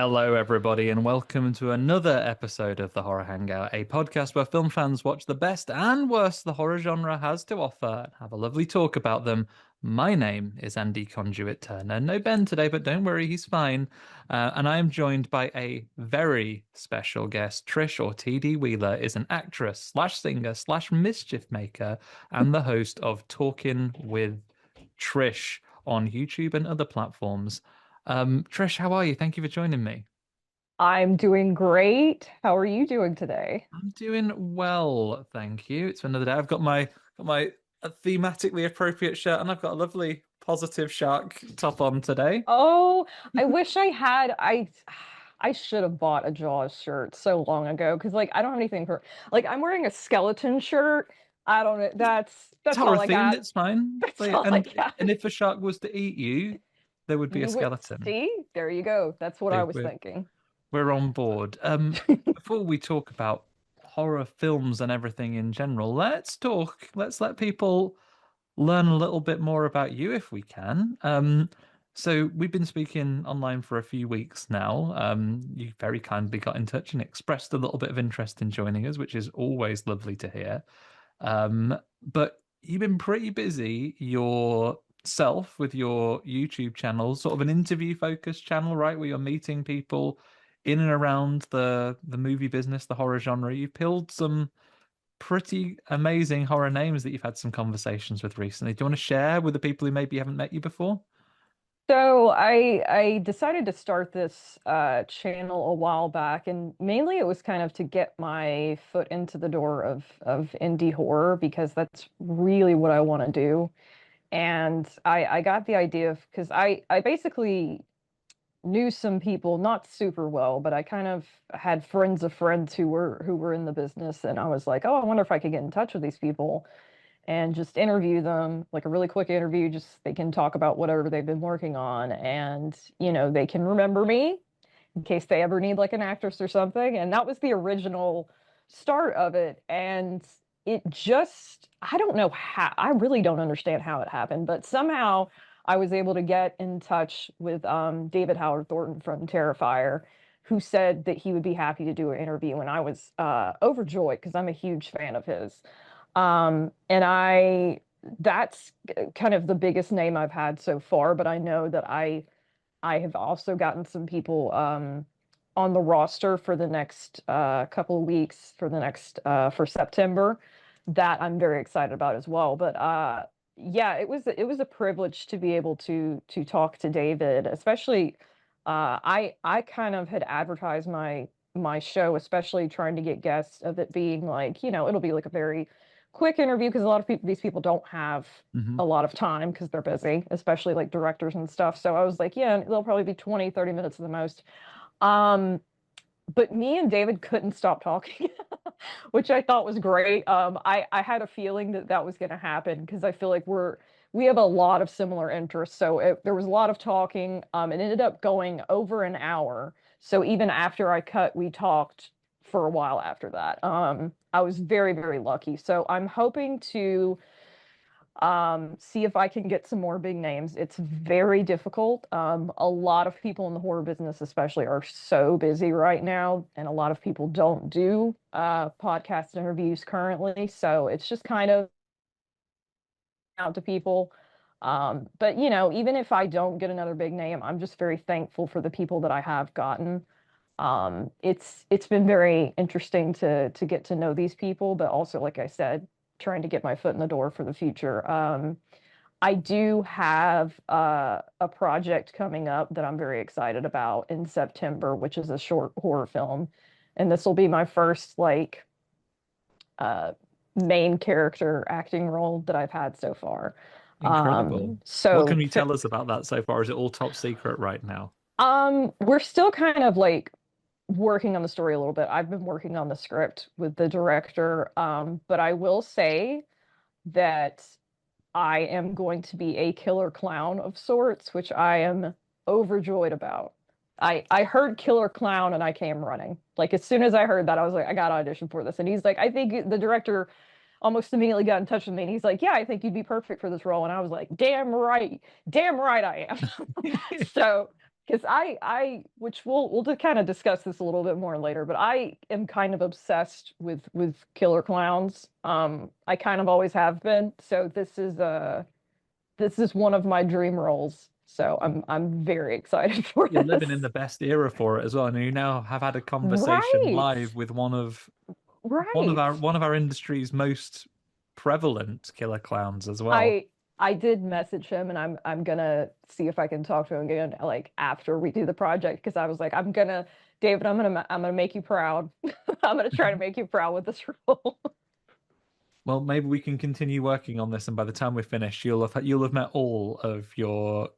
Hello, everybody, and welcome to another episode of the Horror Hangout, a podcast where film fans watch the best and worst the horror genre has to offer and have a lovely talk about them. My name is Andy Conduit Turner. No Ben today, but don't worry, he's fine. And I am joined by a very special guest. Trish, or TD Wheeler, is an actress slash singer slash mischief maker and the host of Talking with Trish on YouTube and other platforms. Trish, how are you? Thank you for joining me. I'm doing great. How are you doing today? I'm doing well, thank you. It's another day. I've got my thematically appropriate shirt, and I've got a lovely positive shark top on today. Oh, I wish I had I should have bought a Jaws shirt so long ago because I don't have anything for I'm wearing a skeleton shirt. I don't know. It's That's horror all I themed. got. It's fine. That's all I got. And if a shark was to eat you, there would be a You would skeleton. see? There you go. That's what I So was thinking. we're on board. Before we talk about horror films and everything in general, let's talk. Let's let people learn a little bit more about you if we can. So we've been speaking online for a few weeks now. You very kindly got in touch and expressed a little bit of interest in joining us, which is always lovely to hear. But you've been pretty busy yourself with your YouTube channel, sort of an interview focused channel, right? Where you're meeting people in and around the movie business, the horror genre. You've peeled some pretty amazing horror names that you've had some conversations with recently. Do you want to share with the people who maybe haven't met you before? So I decided to start this channel a while back, and mainly it was kind of to get my foot into the door of indie horror because that's really what I want to do. And I got the idea of because I basically knew some people not super well, but I kind of had friends of friends who were in the business, and I was like, oh, I wonder if I could get in touch with these people and just interview them, like a really quick interview. Just they can talk about whatever they've been working on, and they can remember me in case they ever need like an actress or something. And that was the original start of it. And it just, I don't know how, I really don't understand how it happened, but somehow I was able to get in touch with David Howard Thornton from Terrifier, who said that he would be happy to do an interview. And I was overjoyed because I'm a huge fan of his. And that's kind of the biggest name I've had so far, but I know that I have also gotten some people on the roster for the next couple of weeks for the next for September that I'm very excited about as well. But yeah, it was a privilege to be able to talk to David, especially I kind of had advertised my show, especially trying to get guests of it being like, it'll be like a very quick interview because a lot of people, these people don't have Hmm. a lot of time because they're busy, especially like directors and stuff. So I was like, yeah, they'll probably be 20, 30 minutes at the most. Um, but me and David couldn't stop talking, which I thought was great. I had a feeling that that was going to happen because I feel like we have a lot of similar interests. So there was a lot of talking. It ended up going over an hour. So even after I cut, we talked for a while after that. I was very, very lucky. So I'm hoping to see if I can get some more big names. It's very difficult. A lot of people in the horror business, especially, are so busy right now, and a lot of people don't do podcast interviews currently. So it's just kind of out to people. But even if I don't get another big name, I'm just very thankful for the people that I have gotten. It's been very interesting to get to know these people, but also, like I said, trying to get my foot in the door for the future. I do have a project coming up that I'm very excited about in September, which is a short horror film, and this will be my first uh, main character acting role that I've had so far. Incredible. What So can you tell us about that so far? Is it all top secret right now? we're still kind of like working on the story a little bit. I've been working on the script with the director, but I will say that I am going to be a killer clown of sorts, which I am overjoyed about. I heard killer clown and I came running. Like as soon as I heard that, I was like, I got to audition for this. And he's like, I think the director almost immediately got in touch with me and he's like, yeah, I think you'd be perfect for this role. And I was like, damn right I am. So because which we'll just kind of discuss this a little bit more later, but I am kind of obsessed with killer clowns. I kind of always have been. So this is one of my dream roles. So I'm very excited for You're living in this. the best era for it as well. And you now have had a conversation Right. live with Right. one of our industry's most prevalent killer clowns as well. I I did message him and I'm gonna see if I can talk to him again like after we do the project because I was like David, I'm gonna make you proud. I'm gonna try to make you proud with this role. Well, maybe we can continue working on this, and by the time we're finished, you'll have met all of your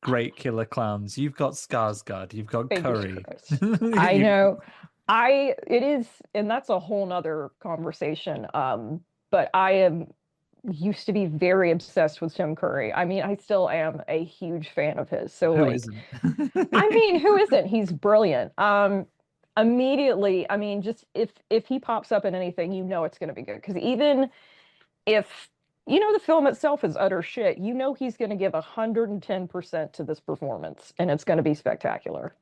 great killer clowns. You've got Skarsgård, you've got Fingers Curry. crossed. I You, know. It is, and that's a whole nother conversation. But I am used to be very obsessed with Tim Curry. I mean, I still am a huge fan of his. So who like, isn't? I mean, who isn't? He's brilliant. Immediately, I mean, just if he pops up in anything, you know it's going to be good. Because even if the film itself is utter shit, you know he's going to give 110% to this performance, and it's going to be spectacular.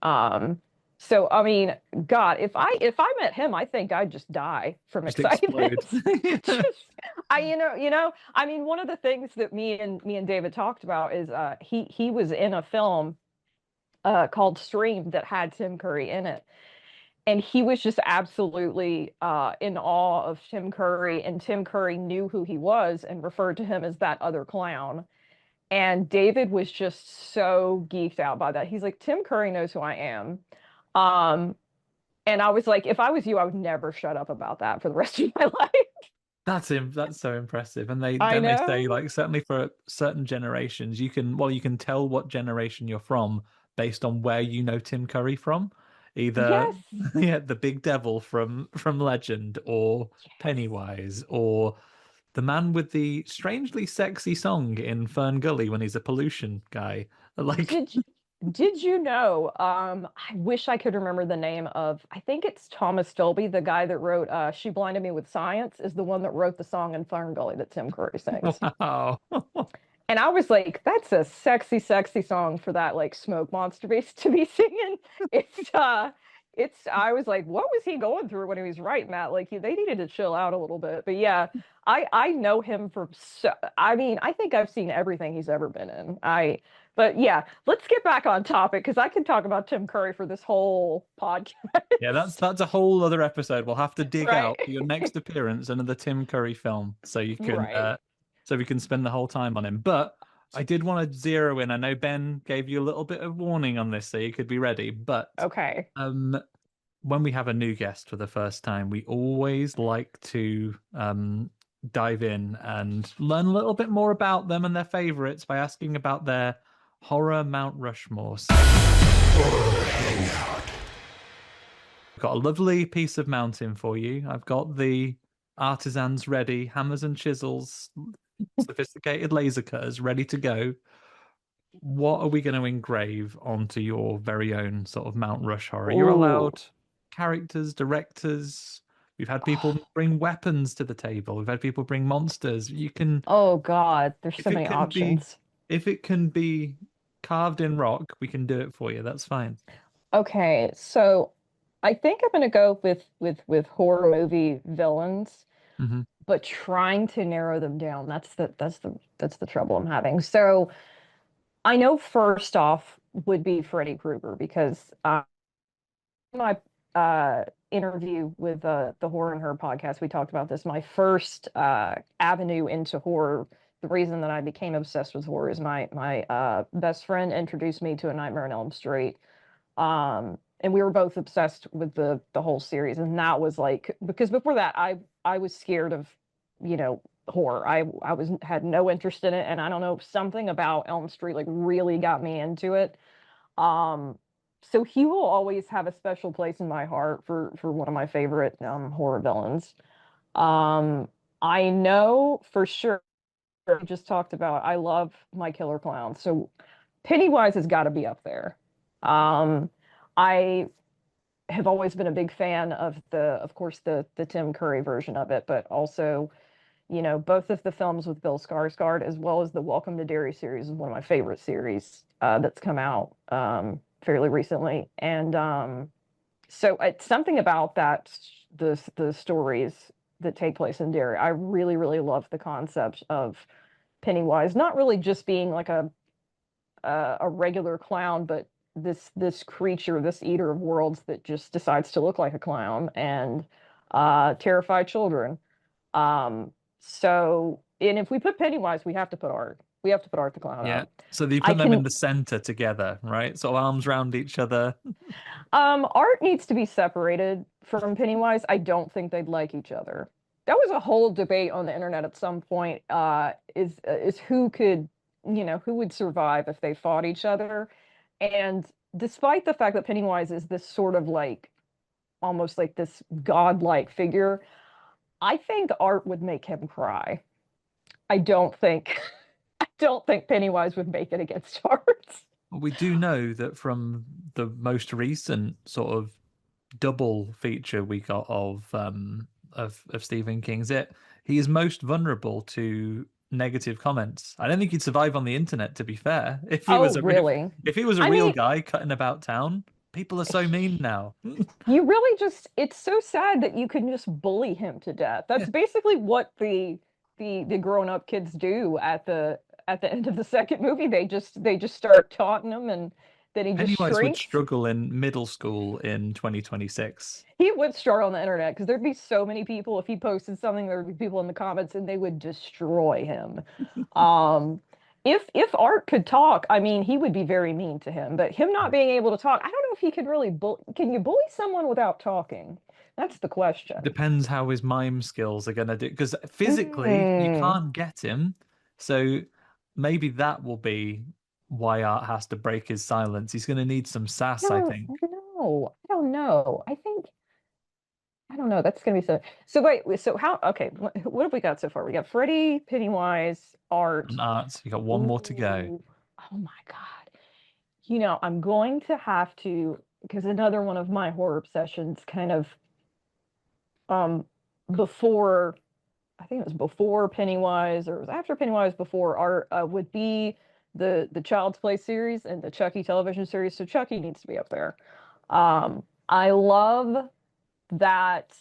So I mean, God, if I met him, I think I'd just die from Just excitement. explode. Just I mean, one of the things that me and David talked about is he was in a film called Stream that had Tim Curry in it. And he was just absolutely in awe of Tim Curry, and Tim Curry knew who he was and referred to him as that other clown. And David was just so geeked out by that. He's like, Tim Curry knows who I am. Um, and I was like, if I was you, I would never shut up about that for the rest of my life. That's him. That's so impressive. And they I don't they say know. like certainly for certain generations, you can tell what generation you're from based on where you know Tim Curry from. Either Yes. yeah, the big devil from Legend or Yes. Pennywise or the man with the strangely sexy song in Fern Gully when he's a pollution guy. Like Did did you know? I wish I could remember the name of. I think it's Thomas Dolby, the guy that wrote "She Blinded Me with Science," is the one that wrote the song in Fern Gully that Tim Curry sings. wow. And I was like, "That's a sexy, sexy song for that like smoke monster bass to be singing." It's it's. I was like, "What was he going through when he was writing that?" Like, they needed to chill out a little bit. But yeah, I know him from. I mean, I think I've seen everything he's ever been in. But yeah, let's get back on topic because I could talk about Tim Curry for this whole podcast. Yeah, that's a whole other episode. We'll have to dig Right. out for your next appearance another Tim Curry film so you can Right. so we can spend the whole time on him. But I did want to zero in. I know Ben gave you a little bit of warning on this so you could be ready. But Okay. um when we have a new guest for the first time, we always like to dive in and learn a little bit more about them and their favorites by asking about their horror Mount Rushmores. I've got a lovely piece of mountain for you. I've got the artisans ready, hammers and chisels, sophisticated laser cutters ready to go. What are we going to engrave onto your very own sort of Mount Rush horror? You're Ooh. allowed characters, directors. We've had people Oh, bring weapons to the table. We've had people bring monsters. You can, oh God, there's so if it many can be, options. if it can be carved in rock, we can do it for you. That's fine. Okay, so I think I'm gonna go with horror movie villains, Hmm. but trying to narrow them down. That's the trouble I'm having. So I know first off would be Freddy Krueger because my interview with the Horror and Her podcast, we talked about this. My first avenue into horror, the reason that I became obsessed with horror is my best friend introduced me to A Nightmare on Elm Street. And we were both obsessed with the whole series, and that was like because before that I was scared of, horror. I was had no interest in it, and I don't know, something about Elm Street like really got me into it. Um, so he will always have a special place in my heart for one of my favorite horror villains. Um, I know for sure we just talked about I love my killer clown. So Pennywise has got to be up there. I have always been a big fan of of course, the Tim Curry version of it, but also, both of the films with Bill Skarsgård, as well as the Welcome to Derry series is one of my favorite series that's come out. fairly recently, and so it's something about that the stories that take place in Derry. I really really love the concept of Pennywise not really just being like a regular clown, but this creature, this eater of worlds that just decides to look like a clown and terrify children. Um, so, and if we put Pennywise, we have to put Art. We have to put Art the clown Yeah. up. So you I put them in can. the center together, right? Sort of arms round each other. Art needs to be separated from Pennywise. I don't think they'd like each other. That was a whole debate on the internet at some point. Is who could, who would survive if they fought each other? And despite the fact that Pennywise is this sort of like almost like this godlike figure, I think Art would make him cry. I don't think I don't think Pennywise would make it against Art. We do know that from the most recent sort of double feature we got of Stephen King's It, he is most vulnerable to negative comments. I don't think he'd survive on the internet, to be fair. Oh, really? If he was a I real mean, guy cutting about town, people are so mean now. you really just it's so sad that you can just bully him to death. Yeah. That's basically what the grown-up kids do at the end of the second movie. They just start taunting him and then he just Pennywise would shrinks. struggle in middle school in 2026. He would start on the internet because there'd be so many people if he posted something, there would be people in the comments and they would destroy him. Um, if Art could talk, I mean, he would be very mean to him. But him not being able to talk, I don't know if he could really can you bully someone without talking? That's the question. Depends how his mime skills are going to do. Because physically, you Mm, can't get him. So maybe that will be why Art has to break his silence. He's going to need some sass, I think. I don't know. I don't know. I don't know. That's gonna be so. So wait. So how? Okay. What have we got so far? We got Freddy, Pennywise, Art. And Art, you got one more to go. Ooh. Oh my God. I'm going to have to, because another one of my horror obsessions kind of um before, I think it was before Pennywise or it was after Pennywise before Art would be the Child's Play series and the Chucky television series. So Chucky needs to be up there. I love that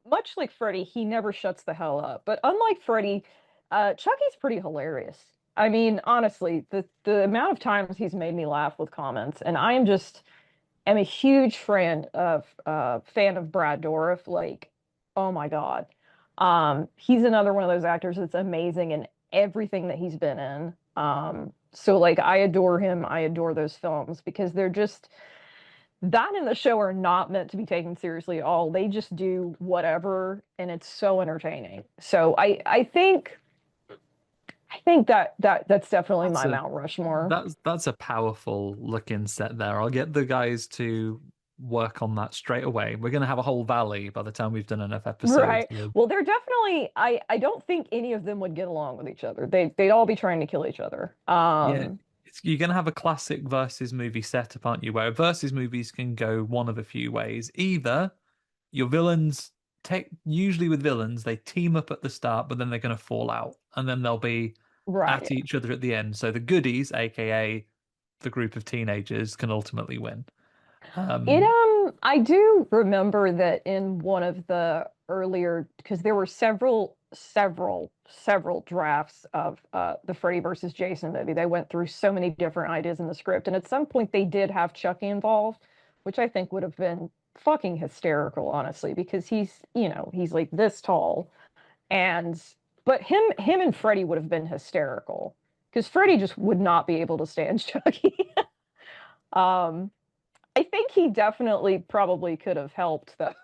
much like Freddy, he never shuts the hell up. But unlike Freddy, Chucky's pretty hilarious. I mean, honestly, the amount of times he's made me laugh with comments, and I am a huge fan of Brad Dourif. Like, oh my God, he's another one of those actors that's amazing in everything that he's been in. So like, I adore him. I adore those films because they're just that and the show are not meant to be taken seriously at all. They just do whatever, and it's so entertaining. So I think that's definitely That's my a Mount Rushmore. that's a powerful looking set there. I'll get the guys to work on that straight away. We're going to have a whole valley by the time we've done enough episodes. Right. Well, they're definitely I don't think any of them would get along with each other. They'd all be trying to kill each other. Yeah, you're going to have a classic versus movie setup, aren't you? Where versus movies can go one of a few ways. Either your villains take, usually with villains, they team up at the start, but then they're going to fall out, and then they'll be at Right. each other at the end. So the goodies, aka the group of teenagers, can ultimately win. It Um, I do remember that in one of the earlier because there were several drafts of the Freddy versus Jason movie. They went through so many different ideas in the script, and at some point they did have Chucky involved, which I think would have been fucking hysterical, honestly, because he's like this tall, and but him and Freddy would have been hysterical because Freddy just would not be able to stand Chucky. Um, I think he definitely probably could have helped though.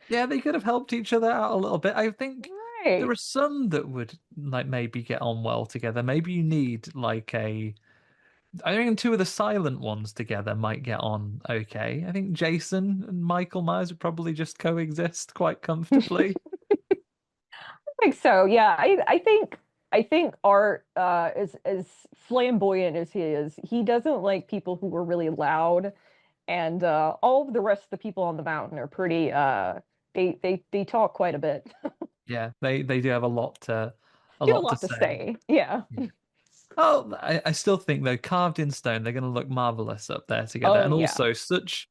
yeah, they could have helped each other out a little bit. I think there Right. are some that would like maybe get on well together. Maybe you need like a I think two of the silent ones together might get on okay. I think Jason and Michael Myers would probably just coexist quite I comfortably. think so. Yeah, I think Art is as flamboyant as he is. He doesn't like people who are really loud, and all of the rest of the people on the mountain are pretty. They talk quite a bit. Yeah, they do have a They have a lot to lot to say. say. Yeah. Yeah. Oh, I still think though, carved in stone, they're going to look marvelous up there together, Oh and yeah. also such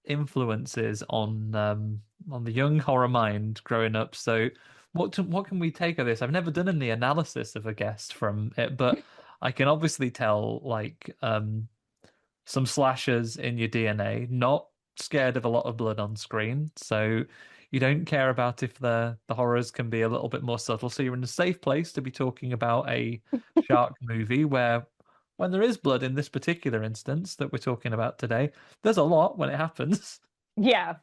influences on the young horror mind growing up. So, what can we take of this? I've never done any analysis of a guest from it, but I can obviously tell some slashers in your DNA, not scared of a lot of blood on screen. So you don't care about if the horrors can be a little bit more subtle. So you're in a safe place to be talking about a shark movie where when there is blood in this particular instance that we're talking about today, there's a lot when it happens. Yeah,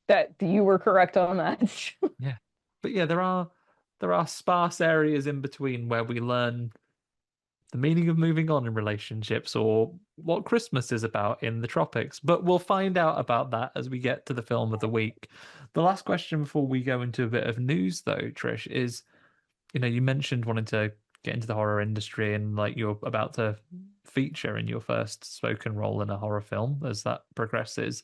that you were correct on that. Yeah. But yeah, there are sparse areas in between where we learn the meaning of moving on in relationships or what Christmas is about in the tropics. But we'll find out about that as we get to the film of the week. The last question before we go into a bit of news, though, Trish, is you mentioned wanting to get into the horror industry and like you're about to feature in your first spoken role in a horror film as that progresses.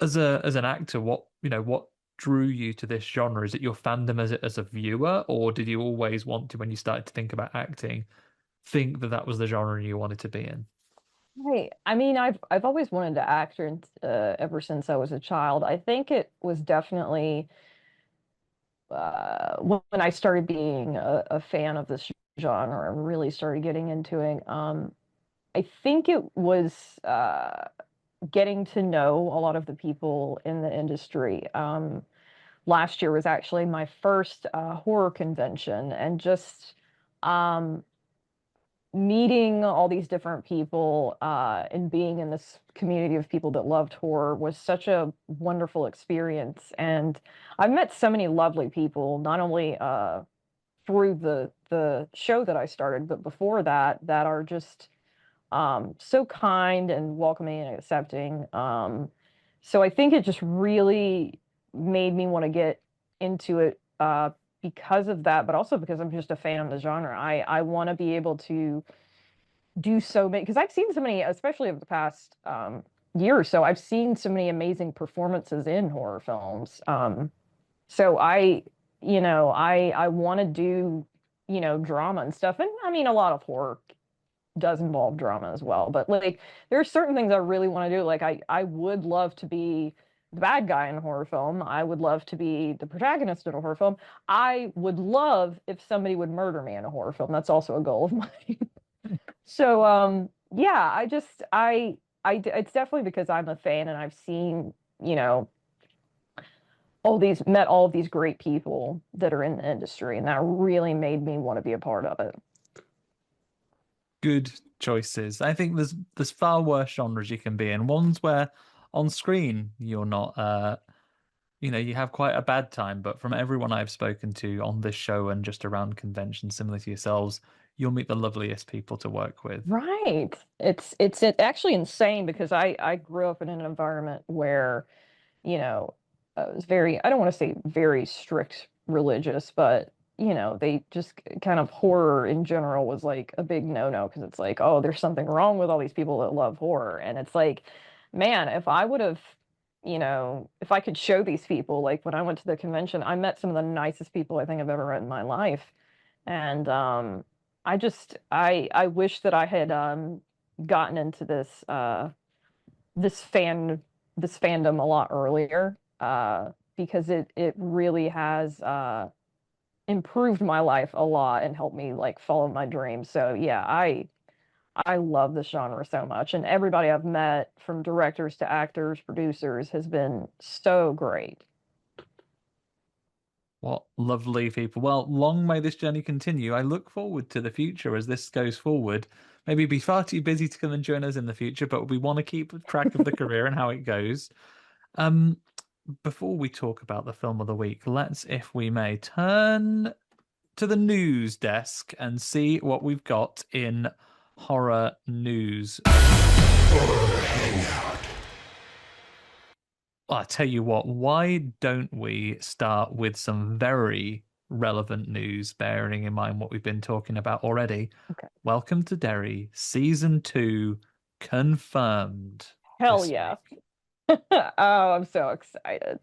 As an actor, what drew you to this genre? Is it your fandom as a viewer, or did you always want to, when you started to think about acting, think that that was the genre you wanted to be in? Right. I mean, I've always wanted to act ever since I was a child. I think it was definitely when I started being a fan of this genre and really started getting into it. I think it was getting to know a lot of the people in the industry. Last year was actually my first horror convention, and just um, meeting all these different people and being in this community of people that loved horror was such a wonderful experience. And I've met so many lovely people, not only through the show that I started, but before that, that are just so kind and welcoming and accepting. So I think it just really made me want to get into it because of that, but also because I'm just a fan of the genre. I want to be able to do so many, because I've seen so many, especially over the past year or so, I've seen so many amazing performances in horror films. So I want to do, drama and stuff. And I mean, a lot of horror does involve drama as well. But like, there are certain things I really want to do. Like, I would love to be the bad guy in a horror film. I would love to be the protagonist in a horror film. I would love if somebody would murder me in a horror film. That's also a goal of mine. So, yeah, it's definitely because I'm a fan and I've seen, you know, met all of these great people that are in the industry, and that really made me want to be a part of it. Good choices. I think there's far worse genres you can be in. Ones where on screen you're not you have quite a bad time, but from everyone I've spoken to on this show and just around conventions similar to yourselves, you'll meet the loveliest people to work with. Right. It's actually insane because I grew up in an environment where, it was very, I don't want to say very strict religious, but they just kind of horror in general was like a big no-no because it's like, oh, there's something wrong with all these people that love horror. And it's like, man, if I would have, if I could show these people, like when I went to the convention, I met some of the nicest people I think I've ever met in my life. And I wish that I had gotten into this fan this fandom a lot earlier because it really has improved my life a lot and helped me like follow my dreams. So yeah, I love this genre so much, and everybody I've met, from directors to actors, producers, has been so great. What lovely people. Well, long may this journey continue. I look forward to the future as this goes forward. Maybe be far too busy to come and join us in the future, but we want to keep track of the career and how it goes. Um, Before we talk about the film of the week, let's, if we may, turn to the news desk and see what we've got in horror news. Well, I tell you what, why don't we start with some very relevant news, bearing in mind what we've been talking about already? Okay. Welcome to Derry, season two, confirmed Hell this yeah. week. Oh, I'm so excited.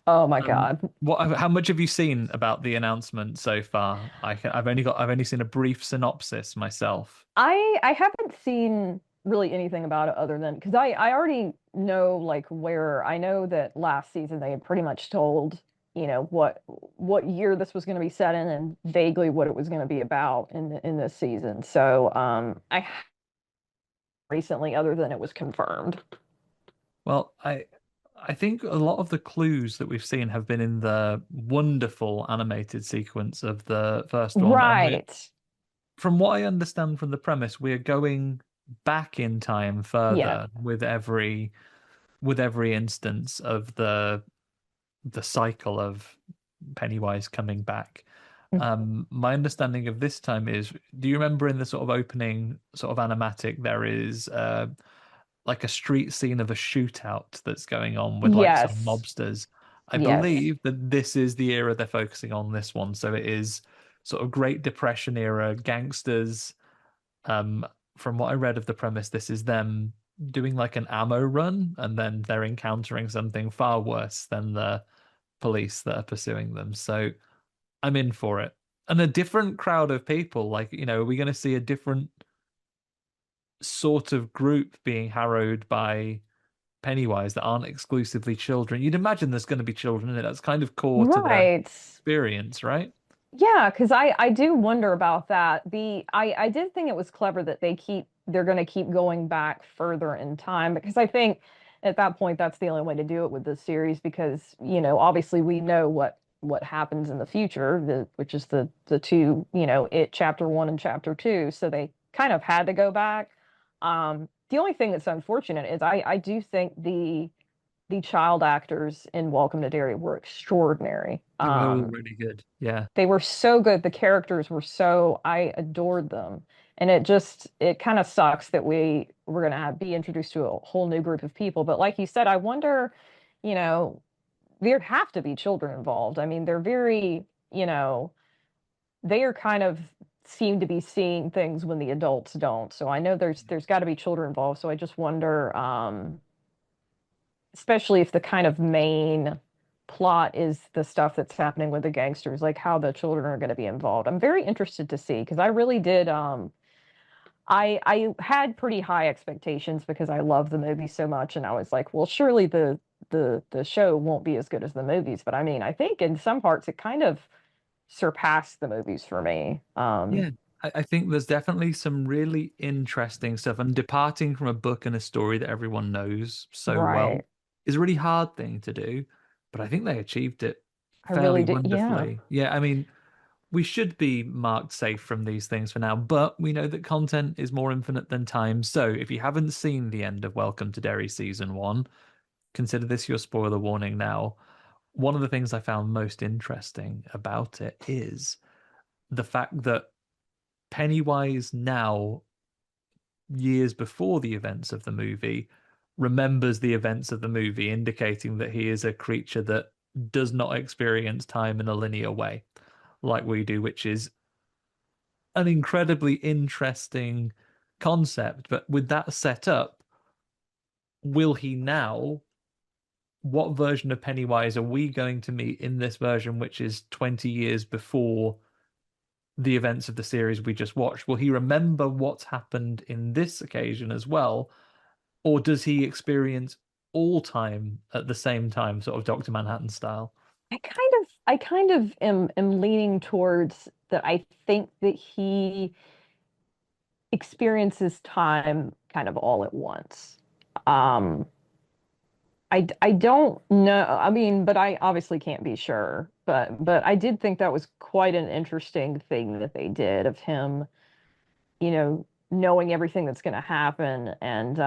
Oh my Um, God. how much have you seen about the announcement so far? I've only seen a brief synopsis myself. I haven't seen really anything about it other than because I already know like where I know that last season they had pretty much told, what year this was going to be set in and vaguely what it was going to be about in this season. So I recently other than it was confirmed. Well, I think a lot of the clues that we've seen have been in the wonderful animated sequence of the first one, and Right. from what I understand from the premise, we're going back in time Yeah. further with every instance of the cycle of Pennywise coming back. My understanding of this time is, do you remember in the sort of opening sort of animatic, there is like a street scene of a shootout that's going on with like some Yes. mobsters. I Yes. believe that this is the era they're focusing on this one. So it is sort of Great Depression era gangsters. Um, from what I read of the premise, this is them doing like an ammo run, and then they're encountering something far worse than the police that are pursuing them. So I'm in for it. And a different crowd of people, like, are we going to see a different sort of group being harrowed by Pennywise that aren't exclusively children? You'd imagine there's going to be children in it. That's kind of core to the Right. experience, right? Yeah, because I do wonder about that. I did think it was clever that they're going to keep going back further in time because I think at that point that's the only way to do it with this series because obviously we know what happens in the future, which is the two, it chapter one and chapter two, so they kind of had to go back. The only thing that's unfortunate is I do think the child actors in Welcome to Derry were extraordinary. They were all really good. Yeah. They were so good. The characters were so, I adored them. And it kind of sucks that we're going to be introduced to a whole new group of people. But like you said, I wonder, you know, there have to be children involved. I mean, they're very, they are kind of seem to be seeing things when the adults don't. So I know there's got to be children involved. So I just wonder, especially if the kind of main plot is the stuff that's happening with the gangsters, like how the children are going to be involved. I'm very interested to see because I really did I had pretty high expectations because I love the movie so much and I was like, well, surely the show won't be as good as the movies, but I mean, I think in some parts it kind of surpassed the movies for me. Yeah. I think there's definitely some really interesting stuff. And departing from a book and a story that everyone knows so well Right. is a really hard thing to do. But I think they achieved it I fairly really did. Yeah. wonderfully. Yeah, I mean, we should be marked safe from these things for now, but we know that content is more infinite than time. So if you haven't seen the end of Welcome to Derry season one, consider this your spoiler warning now. One of the things I found most interesting about it is the fact that Pennywise now, years before the events of the movie, remembers the events of the movie, indicating that he is a creature that does not experience time in a linear way like we do, which is an incredibly interesting concept. But with that set up, will he now? What version of Pennywise are we going to meet in this version, which is 20 years before the events of the series we just watched? Will he remember what's happened in this occasion as well? Or does he experience all time at the same time, sort of Dr. Manhattan style? I kind of am leaning towards that. I think that he experiences time kind of all at once. Um, I don't know. I mean, but I obviously can't be sure. But I did think that was quite an interesting thing that they did of him, knowing everything that's going to happen and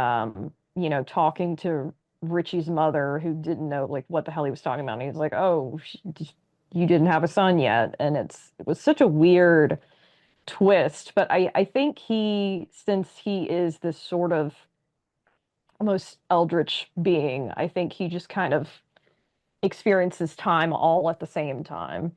talking to Richie's mother who didn't know like what the hell he was talking about. And he was like, "Oh, you didn't have a son yet," and it was such a weird twist. But I think since he is this sort of almost eldritch being, I think he just kind of experiences time all at the same time.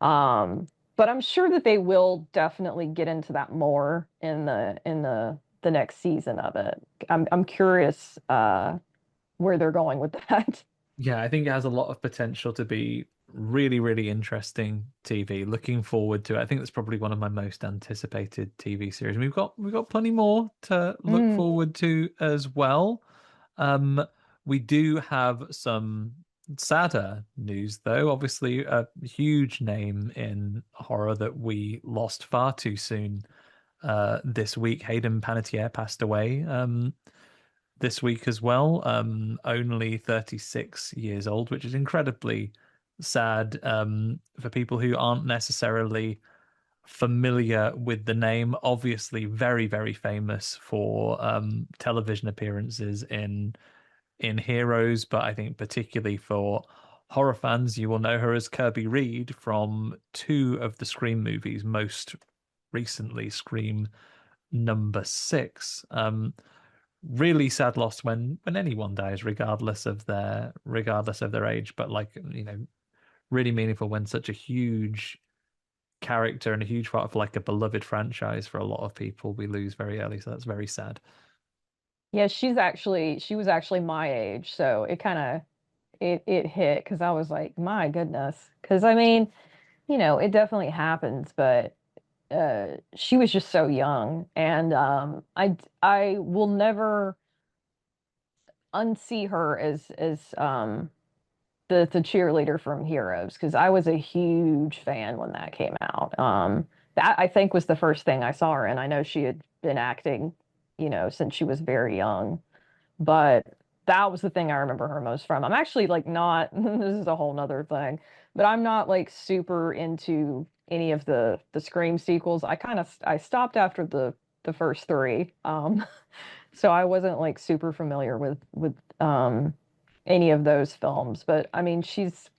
Um, but I'm sure that they will definitely get into that more in the next season of it. I'm curious where they're going with that. Yeah, I think it has a lot of potential to be really, really interesting TV. Looking forward to it. I think that's probably one of my most anticipated TV series. And we've got plenty more to look Mm. forward to as well. Um, we do have some sadder news though. Obviously, a huge name in horror that we lost far too soon this week. Hayden Panettiere passed away. This week as well, only 36 years old, which is incredibly sad for people who aren't necessarily familiar with the name. Obviously, very, very famous for television appearances in Heroes, but I think particularly for horror fans, you will know her as Kirby Reed from two of the Scream movies, most recently Scream number 6. Really sad loss when anyone dies, regardless of their age. But like really meaningful when such a huge character and a huge part of like a beloved franchise for a lot of people we lose very early. So that's very sad. Yeah, she was actually my age, so it kind of it hit because I was like, my goodness. Because I mean, it definitely happens, but she was just so young, and I will never unsee her as the cheerleader from Heroes because I was a huge fan when that came out. That I think was the first thing I saw her in. I know she had been acting, since she was very young, but that was the thing I remember her most from. I'm actually like not, this is a whole nother thing, but I'm not like super into any of the Scream sequels. I stopped after the first three. So I wasn't like super familiar with any of those films. But I mean, it's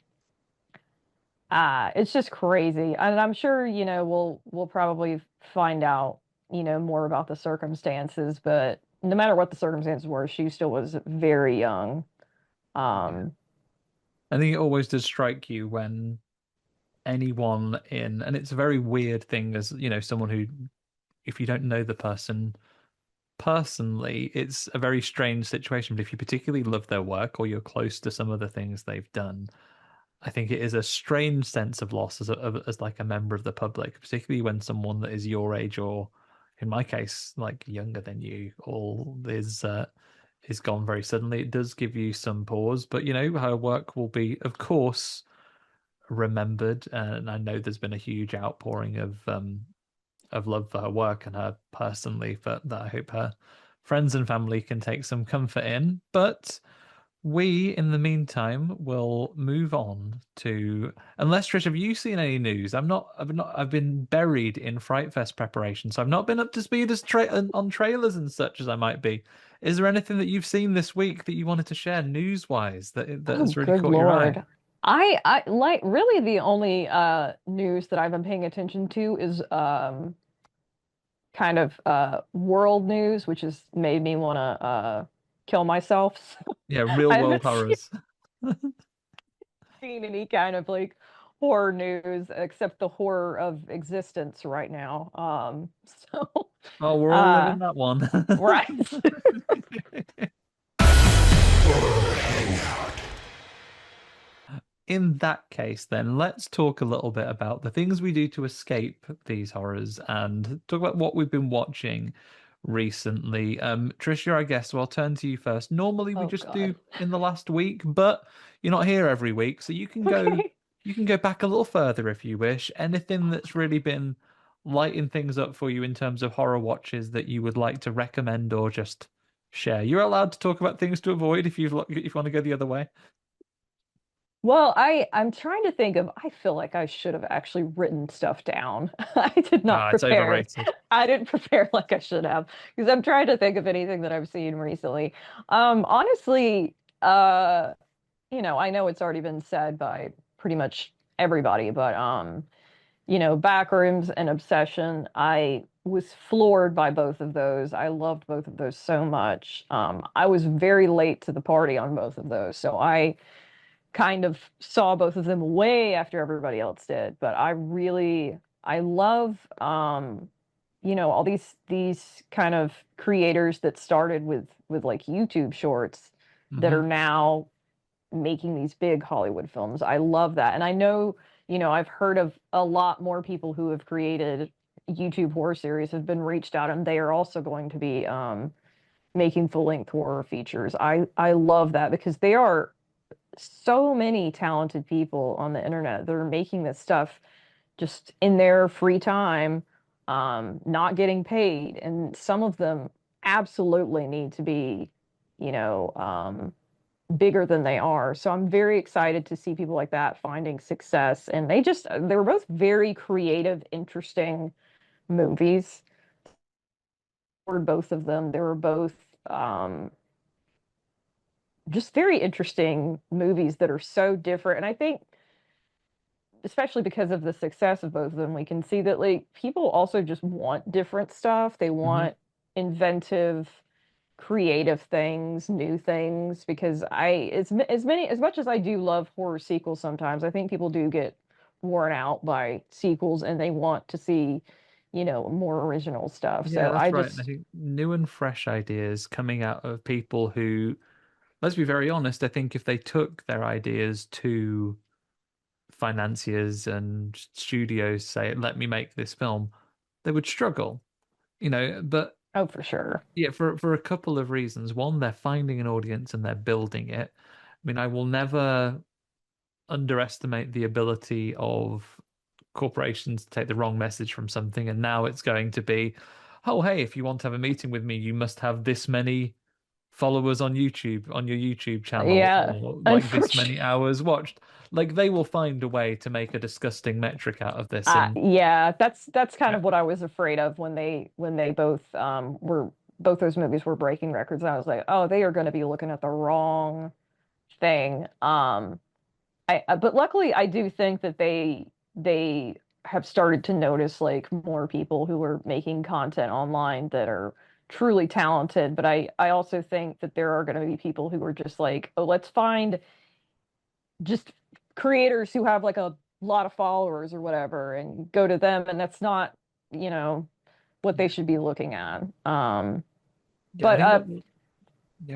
just crazy. And I'm sure, we'll probably find out, more about the circumstances, but no matter what the circumstances were, she still was very young. Yeah. Um, I think it always does strike you when anyone in, and it's a very weird thing as, someone who, if you don't know the person personally, it's a very strange situation. But if you particularly love their work or you're close to some of the things they've done, I think it is a strange sense of loss as like a member of the public, particularly when someone that is your age or, in my case, like younger than you, all is gone very suddenly. It does give you some pause, but her work will be, of course, remembered, and I know there's been a huge outpouring of love for her work and her personally, for that I hope her friends and family can take some comfort in. But we, in the meantime, will move on to, unless Trish, have you seen any news? I've been buried in Fright Fest preparation, so I've not been up to speed on trailers and such as I might be. Is there anything that you've seen this week that you wanted to share news-wise that oh, has really good caught your eye? Lord. I like really the only news that I've been paying attention to is kind of world news, which has made me want to kill myself. Yeah, real I world haven't horrors. seen any kind of like horror news except the horror of existence right now. So Oh, we're all uh living that one. right. In that case, then let's talk a little bit about the things we do to escape these horrors and talk about what we've been watching recently. Trish, you're our guest, so I'll turn to you first. Normally we Oh just do God. in the last week, but you're not here every week, so you can go Okay. you can go back a little further if you wish. Anything that's really been lighting things up for you in terms of horror watches that you would like to recommend or just share. You're allowed to talk about things to avoid if you want to go the other way. Well, I'm trying to think of I feel like I should have actually written stuff down. I did not Ah, it's prepare. overrated. I didn't prepare like I should have because I'm trying to think of anything that I've seen recently. Honestly, I know it's already been said by pretty much everybody, but Backrooms and Obsession, I was floored by both of those. I loved both of those so much. I was very late to the party on both of those, so I kind of saw both of them way after everybody else did. But I love all these kind of creators that started with like YouTube shorts that are Hmm. now making these big Hollywood films. I love that. And I know, I've heard of a lot more people who have created YouTube horror series have been reached out, and they are also going to be making full-length horror features. I love that because there are so many talented people on the internet that are making this stuff just in their free time, not getting paid. And some of them absolutely need to be, you know, bigger than they are. So I'm very excited to see people like that finding success. And they were both very creative, interesting movies. For both of them, they were both um, just very interesting movies that are so different. And I think especially because of the success of both of them, we can see that like people also just want different stuff. They Hmm. want inventive, creative things, new things. Because as much as I do love horror sequels, sometimes I think people do get worn out by sequels and they want to see, more original stuff. Yeah, So that's I right. And I just, think new and fresh ideas coming out of people who, let's be very honest, I think if they took their ideas to financiers and studios, say, let me make this film, they would struggle, but oh, for sure. yeah, for a couple of reasons. One, they're finding an audience and they're building it. I mean, I will never underestimate the ability of corporations to take the wrong message from something, and now it's going to be, oh, hey, if you want to have a meeting with me, you must have this many followers on YouTube, on your YouTube channel, Yeah. or like this Unfortunately. many hours watched. Like they will find a way to make a disgusting metric out of this, and Yeah, that's kind yeah, of what I was afraid of when they both were both those movies were breaking records. I was like, oh, they are going to be looking at the wrong thing. But luckily, I do think that they have started to notice like more people who are making content online that are truly talented. But I also think that there are going to be people who are just like, oh, let's find just creators who have like a lot of followers or whatever and go to them, and that's not, you know, what they should be looking at. yeah, I But think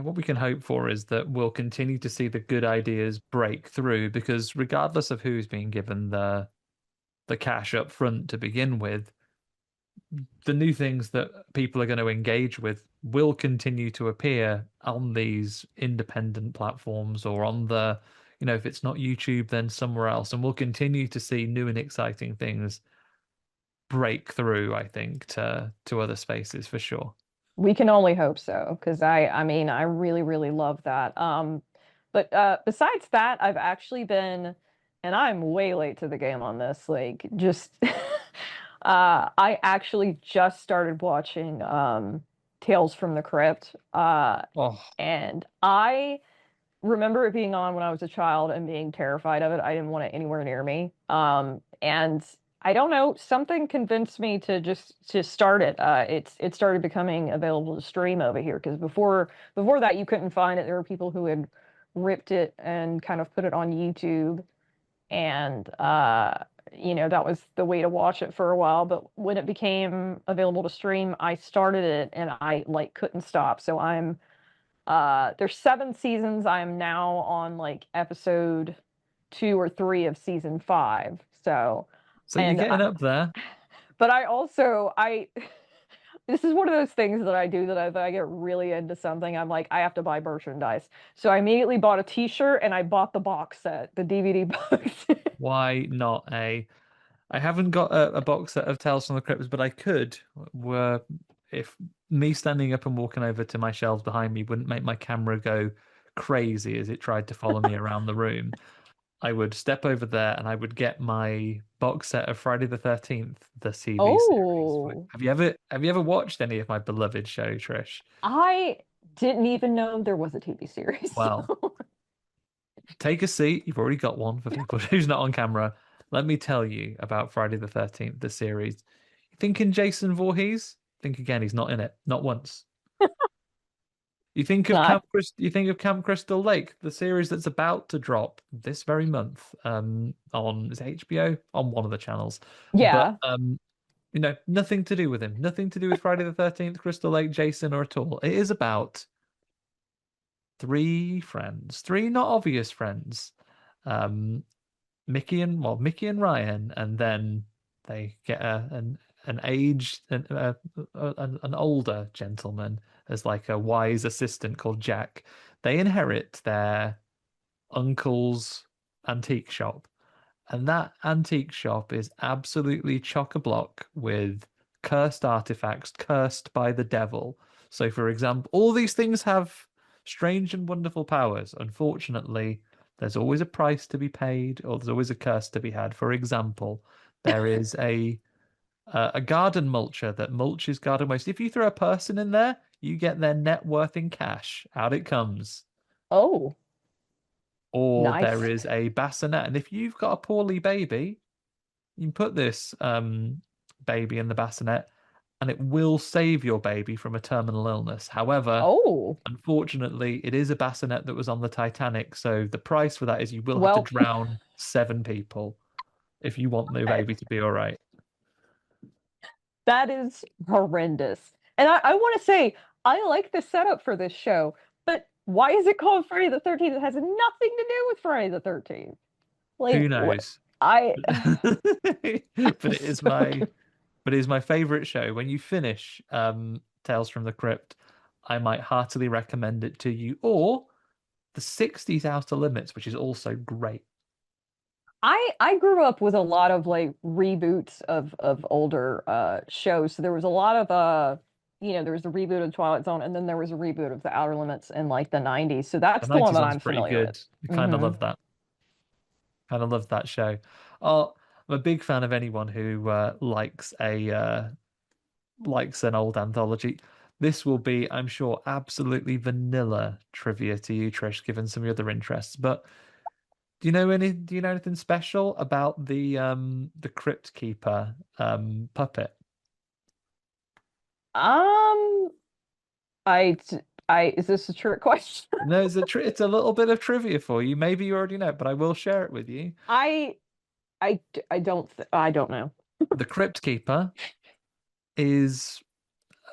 what we can hope for is that we'll continue to see the good ideas break through because regardless of who's being given the cash up front to begin with, the new things that people are going to engage with will continue to appear on these independent platforms or on if it's not YouTube, then somewhere else. And we'll continue to see new and exciting things break through, I think, to other spaces for sure. we can only hope so, because I mean, I really, really love that. But besides that, I've actually been, and I'm way late to the game on this, like just I actually just started watching Tales from the Crypt. Oh, And I remember it being on when I was a child and being terrified of it. I didn't want it anywhere near me. And I don't know, something convinced me to just start it. It started becoming available to stream over here because before that you couldn't find it. There were people who had ripped it and kind of put it on YouTube, and that was the way to watch it for a while. But when it became available to stream, I started it and I like couldn't stop. So there's 7 seasons. I am now on like episode 2 or 3 of season 5. So, so you're and getting up there. but I also this is one of those things that I do that I get really into something. I'm like, I have to buy merchandise. So I immediately bought a t-shirt and I bought the box set, the DVD box. Why not a? I haven't got a box set of Tales from the Crypt, but I could. Were if me standing up and walking over to my shelves behind me wouldn't make my camera go crazy as it tried to follow me around the room, I would step over there and I would get my box set of Friday the 13th, the TV series. Oh, Have you ever watched any of my beloved show, Trish? I didn't even know there was a TV series. Well, take a seat. You've already got one for people who's not on camera. Let me tell you about Friday the 13th, the series. You thinking Jason Voorhees? Think again, he's not in it. Not once. Not. You think of Camp Crystal Lake, the series that's about to drop this very month, on is it HBO? On one of the channels. But Yeah. nothing to do with him. Nothing to do with Friday the 13th, Crystal Lake, Jason, or at all. It is about three friends, three not obvious friends. Um, Mickey and Ryan, and then they get an aged an older gentleman as like a wise assistant called Jack. They inherit their uncle's antique shop, and that antique shop is absolutely chock-a-block with cursed artifacts, cursed by the devil. So, for example, all these things have strange and wonderful powers. Unfortunately, there's always a price to be paid, or there's always a curse to be had. For example, there is a garden mulcher that mulches garden waste. If you throw a person in there, you get their net worth in cash. Out it comes. Oh, Or there nice. is a bassinet, and if you've got a poorly baby, you can put this baby in the bassinet and it will save your baby from a terminal illness. However, Oh, unfortunately, it is a bassinet that was on the Titanic, so the price for that is you will have to well, drown seven people if you want the baby to be all right. that is horrendous. And I want to say, I like the setup for this show, but why is it called Friday the 13th? It has nothing to do with Friday the 13th. Like, Who what? knows? I, But it is so my but it is my favorite show. When you finish Tales from the Crypt, I might heartily recommend it to you. Or the 60s Outer Limits, which is also great. I grew up with a lot of like reboots of older shows. So there was a lot of there was the reboot of Twilight Zone, and then there was a reboot of The Outer Limits in like the 90s. So The that's the one 90s that one's I'm pretty familiar with. good. I kind of Hmm. love that. Kind of love that show. Oh, I'm a big fan of anyone who likes an old anthology. This will be, I'm sure, absolutely vanilla trivia to you, Trish, given some of your other interests. But do you know anything special about the Crypt Keeper puppet? Um, is this a trick question? No, it's a little bit of trivia for you. Maybe you already know, but I will share it with you. I I don't know. The Crypt Keeper is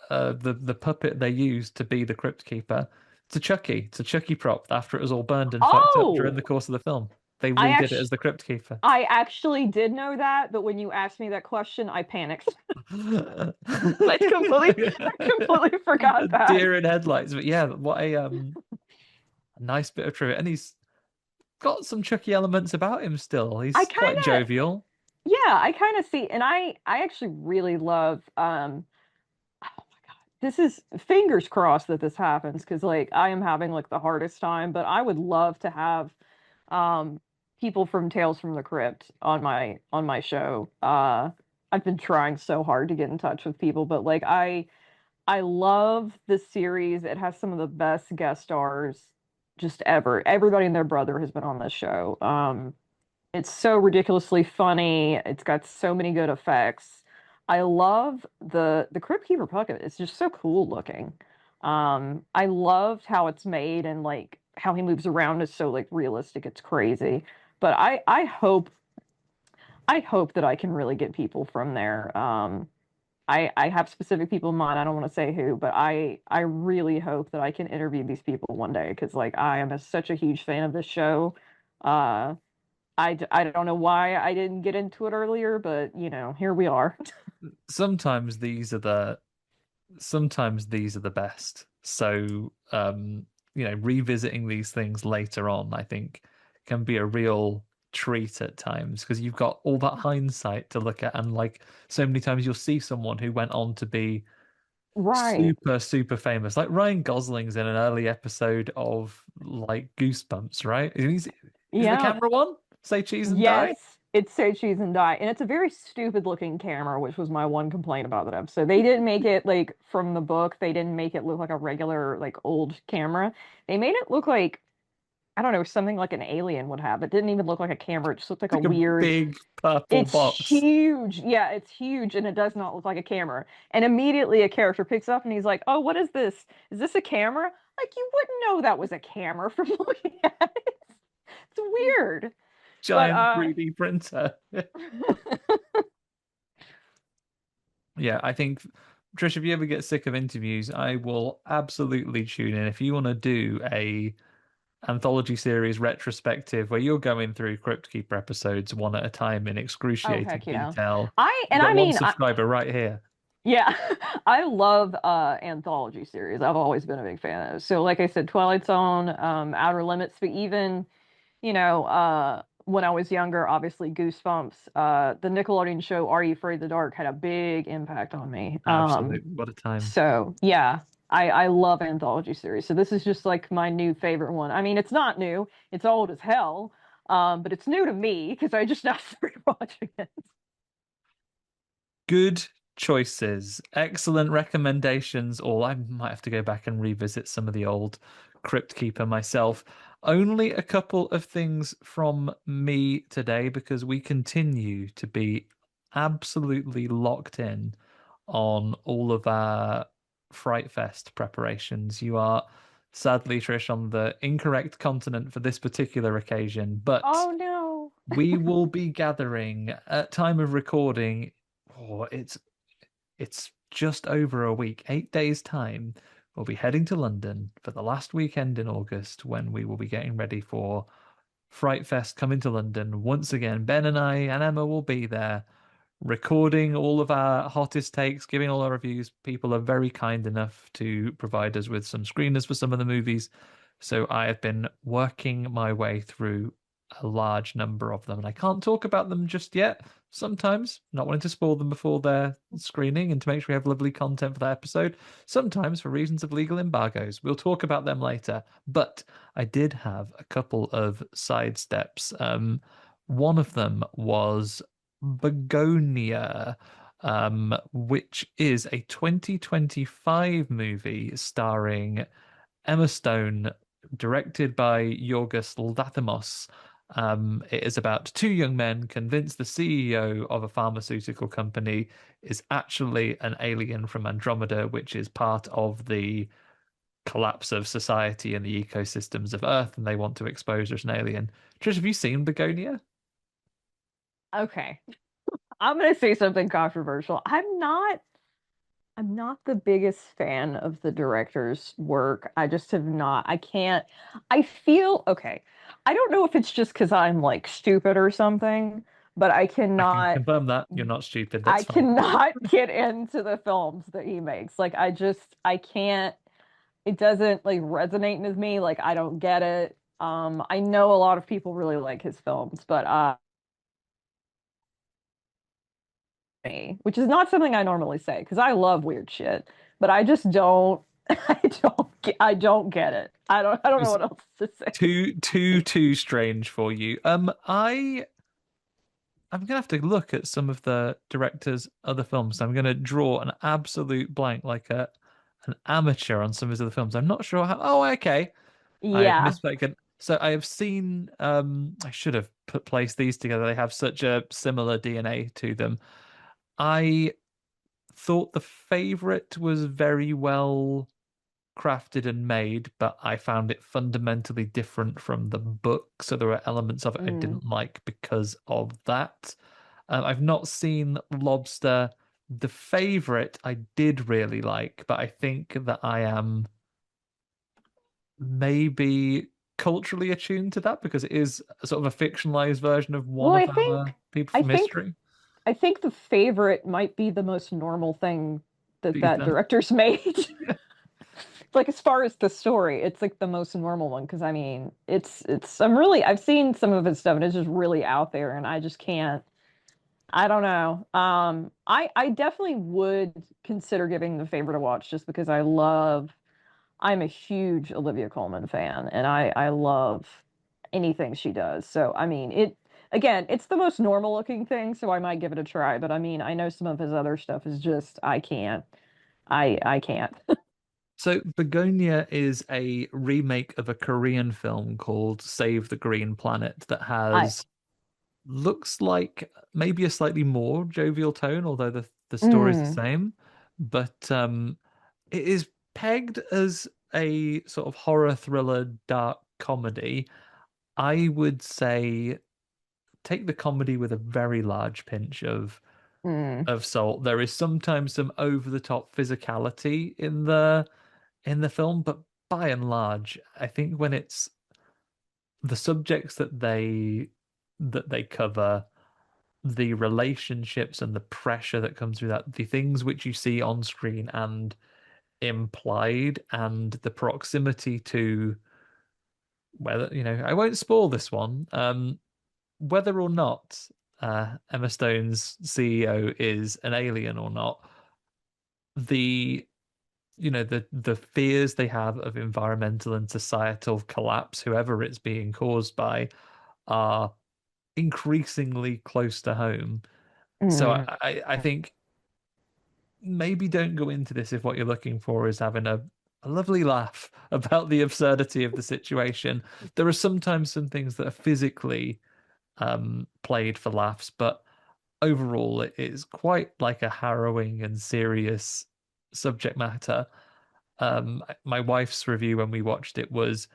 the puppet they used to be the Crypt Keeper. It's a Chucky prop after it was all burned and fucked up during Oh, the course of the film. They I redid it actually as the Crypt Keeper. I actually did know that, but when you asked me that question, I panicked. I completely I completely forgot that. Deer in headlights, but yeah, what a nice bit of trivia, and he's got some Chucky elements about him still. I He's kind quite of jovial. Yeah, I kind of see, and I actually really love oh my God. This is fingers crossed that this happens because like I am having like the hardest time, but I would love to have um people from Tales from the Crypt on my show. I've been trying so hard to get in touch with people, but like I love this series. It has some of the best guest stars just ever. Everybody and their brother has been on this show. It's so ridiculously funny. It's got so many good effects. I love the Crypt Keeper puppet. It's just so cool looking. I loved how it's made and like how he moves around is so like realistic. It's crazy. But I hope that I can really get people from there. I have specific people in mind. I don't want to say who, but I really hope that I can interview these people one day because like I am such a huge fan of this show. Uh, I don't know why I didn't get into it earlier, but here we are. Sometimes these are the best. So, revisiting these things later on, I think, can be a real treat at times because you've got all that hindsight to look at, and like so many times you'll see someone who went on to be Right. super, super famous. Like Ryan Gosling's in an early episode of like Goosebumps, right? Is the Yeah. camera one? Say cheese and die? Yes. It's Say Cheese and Die. And it's a very stupid looking camera, which was my one complaint about that episode. They didn't make it like from the book, they didn't make it look like a regular, like old camera. They made it look like, I don't know, something like an alien would have. It didn't even look like a camera. It just looked like a It's like a weird. big purple It's box. huge. Yeah, it's huge and it does not look like a camera. And immediately a character picks up and he's like, "Oh, what is this? Is this a camera?" Like you wouldn't know that was a camera from looking at it. It's weird. But Giant 3D printer. Yeah, I think Trish, if you ever get sick of interviews, I will absolutely tune in. If you want to do a anthology series retrospective where you're going through Crypt Keeper episodes one at a time in Oh, excruciating heck yeah. detail, I you and got I one mean, subscriber right here. yeah, I love anthology series. I've always been a big fan of those. So like I said, Twilight Zone, Outer Limits, but even, when I was younger, obviously Goosebumps, the Nickelodeon show Are You Afraid of the Dark had a big impact on me. Absolutely. What a time. So yeah, I love anthology series. So this is just like my new favorite one. I mean, it's not new. It's old as hell. But it's new to me because I just now started watching it. Good choices. Excellent recommendations. All I might have to go back and revisit some of the old Crypt Keeper myself. Only a couple of things from me today because we continue to be absolutely locked in on all of our Fright Fest preparations. You are sadly, Trish, on the incorrect continent for this particular occasion, but Oh no. we will be gathering at time of recording. Oh, it's just over a week, 8 days time. We'll be heading to London for the last weekend in August when we will be getting ready for Fright Fest coming to London. Once again, Ben and I and Emma will be there recording all of our hottest takes, giving all our reviews. People are very kind enough to provide us with some screeners for some of the movies. So I have been working my way through a large number of them, and I can't talk about them just yet. Sometimes, not wanting to spoil them before their screening and to make sure we have lovely content for that episode. Sometimes, for reasons of legal embargoes. We'll talk about them later. But I did have a couple of side steps. One of them was Begonia, which is a 2025 movie starring Emma Stone, directed by Yorgos Lanthimos. It is about two young men convinced the CEO of a pharmaceutical company is actually an alien from Andromeda, which is part of the collapse of society and the ecosystems of Earth, and they want to expose her as an alien. Trish, have you seen Begonia? Okay. I'm gonna say something controversial. I'm not the biggest fan of the director's work. I just have not. I can't. I feel okay. I don't know if it's just because I'm like stupid or something, but I can confirm that you're not stupid. I That's fine. cannot get into the films that he makes. Like I can't. It doesn't like resonate with me. Like I don't get it. I know a lot of people really like his films, but me, which is not something I normally say because I love weird shit, but I just don't. I don't get it. I It don't know was what else to say. too strange for you. I'm gonna have to look at some of the director's other films. I'm gonna draw an absolute blank, like a an amateur on some of his other films. I'm not sure how. Oh, okay. I've Yeah. misspoken. So I have seen. I should have placed these together. They have such a similar DNA to them. I thought the favorite was very well crafted and made, but I found it fundamentally different from the book. So there were elements of it I Mm. didn't like because of that. I've not seen Lobster. The favorite I did really like, but I think that I am maybe culturally attuned to that because it is a sort of a fictionalized version of Well, one of our people I from think history. I think the favorite might be the most normal thing That you've that done. director's made. Like as far as the story, it's like the most normal one because I mean, I've seen some of his stuff and it's just really out there and I just can't. I don't know. I definitely would consider giving the favor to watch just because I'm a huge Olivia Colman fan and I love anything she does. So I mean, it's the most normal looking thing, so I might give it a try, but I mean, I know some of his other stuff is just I can't. I can't. So Begonia is a remake of a Korean film called Save the Green Planet that I has looks like maybe a slightly more jovial tone, although the story's the mm, same. But it is pegged as a sort of horror thriller dark comedy. I would say take the comedy with a very large pinch of Mm, of Salt. There is sometimes some over the top physicality in the film, but by and large, I think when it's the subjects that they cover, the relationships and the pressure that comes through that, the things which you see on screen and implied, and the proximity to whether, I won't spoil this one, whether or not Emma Stone's CEO is an alien or not, the the fears they have of environmental and societal collapse, whoever it's being caused by, are increasingly close to home. So mm. I think maybe don't go into this if what you're looking for is having a lovely laugh about the absurdity of the situation. There are sometimes some things that are physically played for laughs, but overall it is quite like a harrowing and serious subject matter. My wife's review when we watched it was,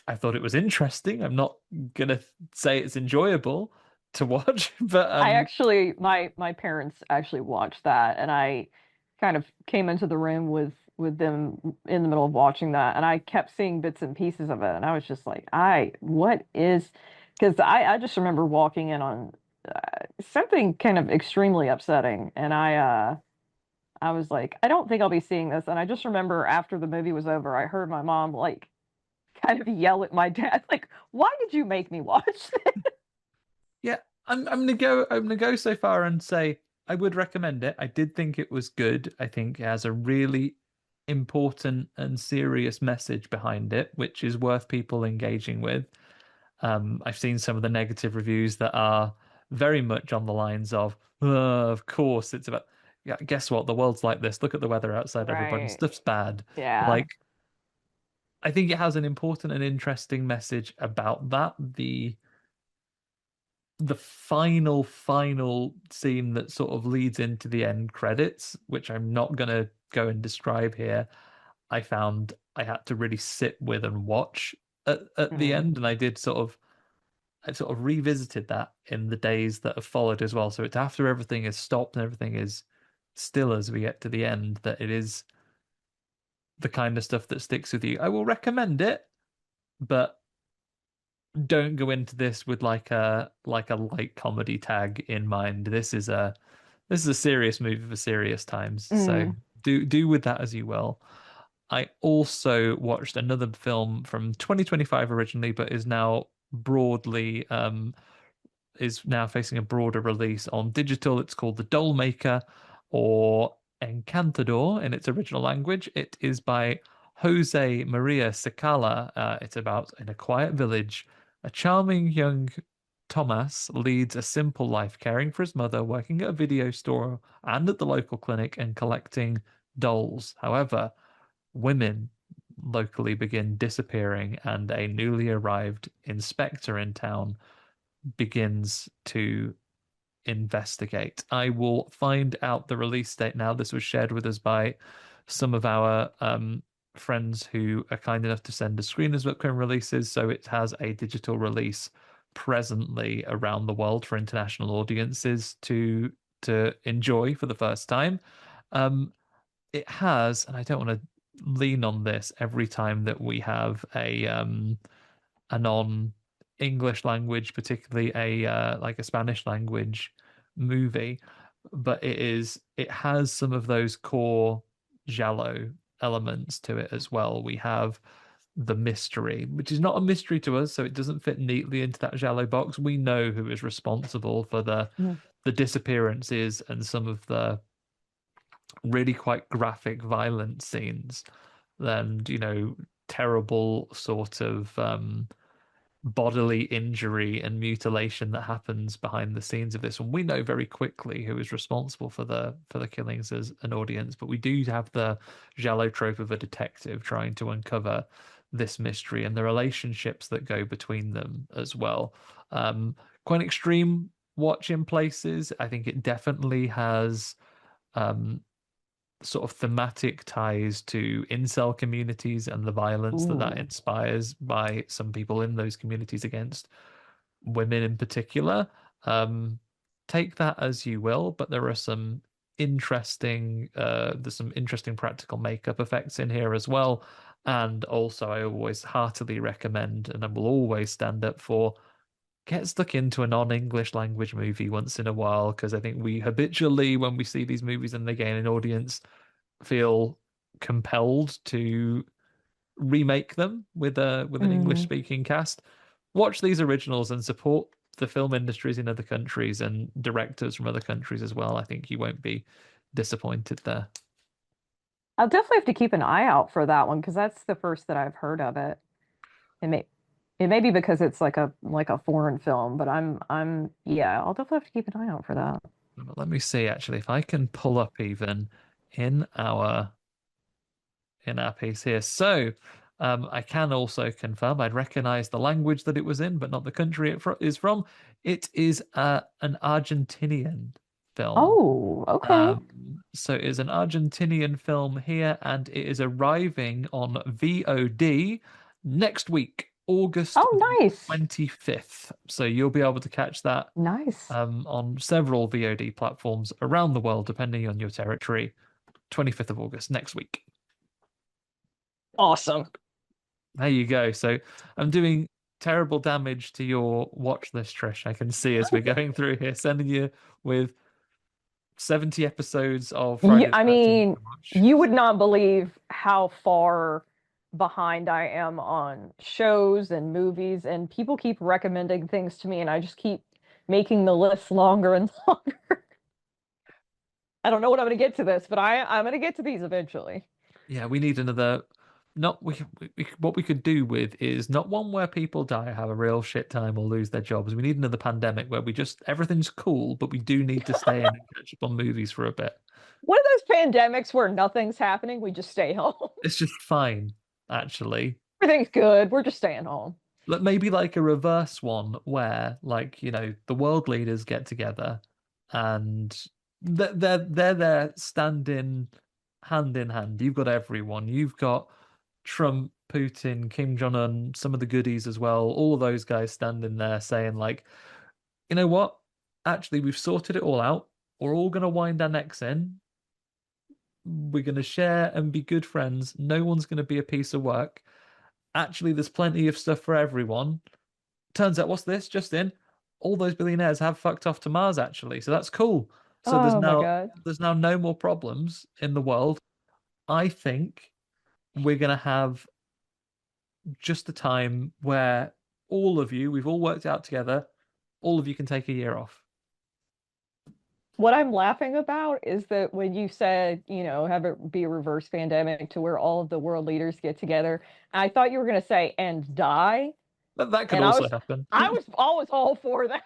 I thought it was interesting. I'm not gonna say it's enjoyable to watch, but I actually, my parents actually watched that, and I kind of came into the room with them in the middle of watching that, and I kept seeing bits and pieces of it, and I was just like, what is? Because I just remember walking in on something kind of extremely upsetting, and I was like, I don't think I'll be seeing this, and I just remember after the movie was over, I heard my mom like kind of yell at my dad, like, why did you make me watch yeah, I'm gonna go so far and say I would recommend it. I did think it was good. I think it has a really important and serious message behind it, which is worth people engaging with. I've seen some of the negative reviews that are very much on the lines of, of course, it's about, yeah, guess what? The world's like this. Look at the weather outside, everybody. Right. Stuff's bad. Yeah. Like, I think it has an important and interesting message about that. The final scene that sort of leads into the end credits, which I'm not gonna go and describe here, I found I had to really sit with and watch at the Mm. end, and I sort of revisited that in the days that have followed as well. So it's after everything is stopped and everything is still as we get to the end, that it is the kind of stuff that sticks with you. I will recommend it, but don't go into this with like a light comedy tag in mind. This is a serious movie for serious times. So Mm. do with that as you will. I also watched another film from 2025 originally, but is now facing a broader release on digital. It's called The Doll Maker, or Encantador in its original language. It is by Jose Maria Sicala. It's about, in a quiet village, a charming young Thomas leads a simple life, caring for his mother, working at a video store and at the local clinic, and collecting dolls. However, women locally begin disappearing, and a newly arrived inspector in town begins to investigate. I will find out the release date now. This was shared with us by some of our friends who are kind enough to send us screeners of upcoming releases. So it has a digital release presently around the world for international audiences to enjoy for the first time. It has, and I don't want to lean on this every time that we have a non-English language, particularly a like a Spanish language movie, but it has some of those core giallo elements to it as well. We have the mystery, which is not a mystery to us, so it doesn't fit neatly into that giallo box. We know who is responsible for Mm. the disappearances and some of the really quite graphic, violent scenes, and terrible sort of bodily injury and mutilation that happens behind the scenes of this. And we know very quickly who is responsible for the killings as an audience, but we do have the giallo trope of a detective trying to uncover this mystery and the relationships that go between them as well. Quite extreme watch in places. I think it definitely has um, sort of thematic ties to incel communities and the violence that Ooh. inspires by some people in those communities against women in particular. Um, take that as you will, but there are some there's some interesting practical makeup effects in here as well. And also, I always heartily recommend, and I will always stand up for, get stuck into a non-English language movie once in a while, because I think we habitually, when we see these movies and they gain an audience, feel compelled to remake them with an English Mm. speaking cast. Watch these originals and support the film industries in other countries and directors from other countries as well. I think you won't be disappointed there. I'll definitely have to keep an eye out for that one because that's the first that I've heard of it. It may it may be because it's like a foreign film, but yeah, I'll definitely have to keep an eye out for that. Let me see actually if I can pull up even in our in our piece here. So I can also confirm I'd recognize the language that it was in, but not the country is from. It is an Argentinian film. Oh, okay. So it is an Argentinian film here, and it is arriving on VOD next week, August Oh, the nice. 25th. So you'll be able to catch that Nice. on several VOD platforms around the world, depending on your territory. 25th of August next week. Awesome. There you go. So I'm doing terrible damage to your watch list, Trish. I can see as we're going through here, sending you with 70 episodes of Friday the I 13th mean, to watch. you would not believe how far behind I am on shows and movies, and people keep recommending things to me, and I just keep making the list longer and longer. I don't know when I'm going to get to this, but I'm going to get to these eventually. Yeah, we need another. Not what we could do with is not one where people die, have a real shit time, or lose their jobs. We need another pandemic where we just everything's cool, but we do need to stay in and catch up on movies for a bit. One of those pandemics where nothing's happening, we just stay home. It's just fine, actually. Everything's good. We're just staying home. Maybe like a reverse one where, like, the world leaders get together and they're there standing hand in hand. You've got everyone. You've got Trump, Putin, Kim Jong-un, some of the goodies as well. All of those guys standing there saying, like, you know what? Actually, we've sorted it all out. We're all gonna wind our necks in. We're gonna share and be good friends. No one's gonna be a piece of work. Actually, there's plenty of stuff for everyone. Turns out, what's this? Just in, all those billionaires have fucked off to Mars actually, so that's cool. So Oh my God. there's now no more problems in the world. I think we're gonna have just a time where all of you, we've all worked out together, all of you can take a year off. What I'm laughing about is that when you said, have it be a reverse pandemic to where all of the world leaders get together, I thought you were going to say and die. But that could And also happen. I was always all for that.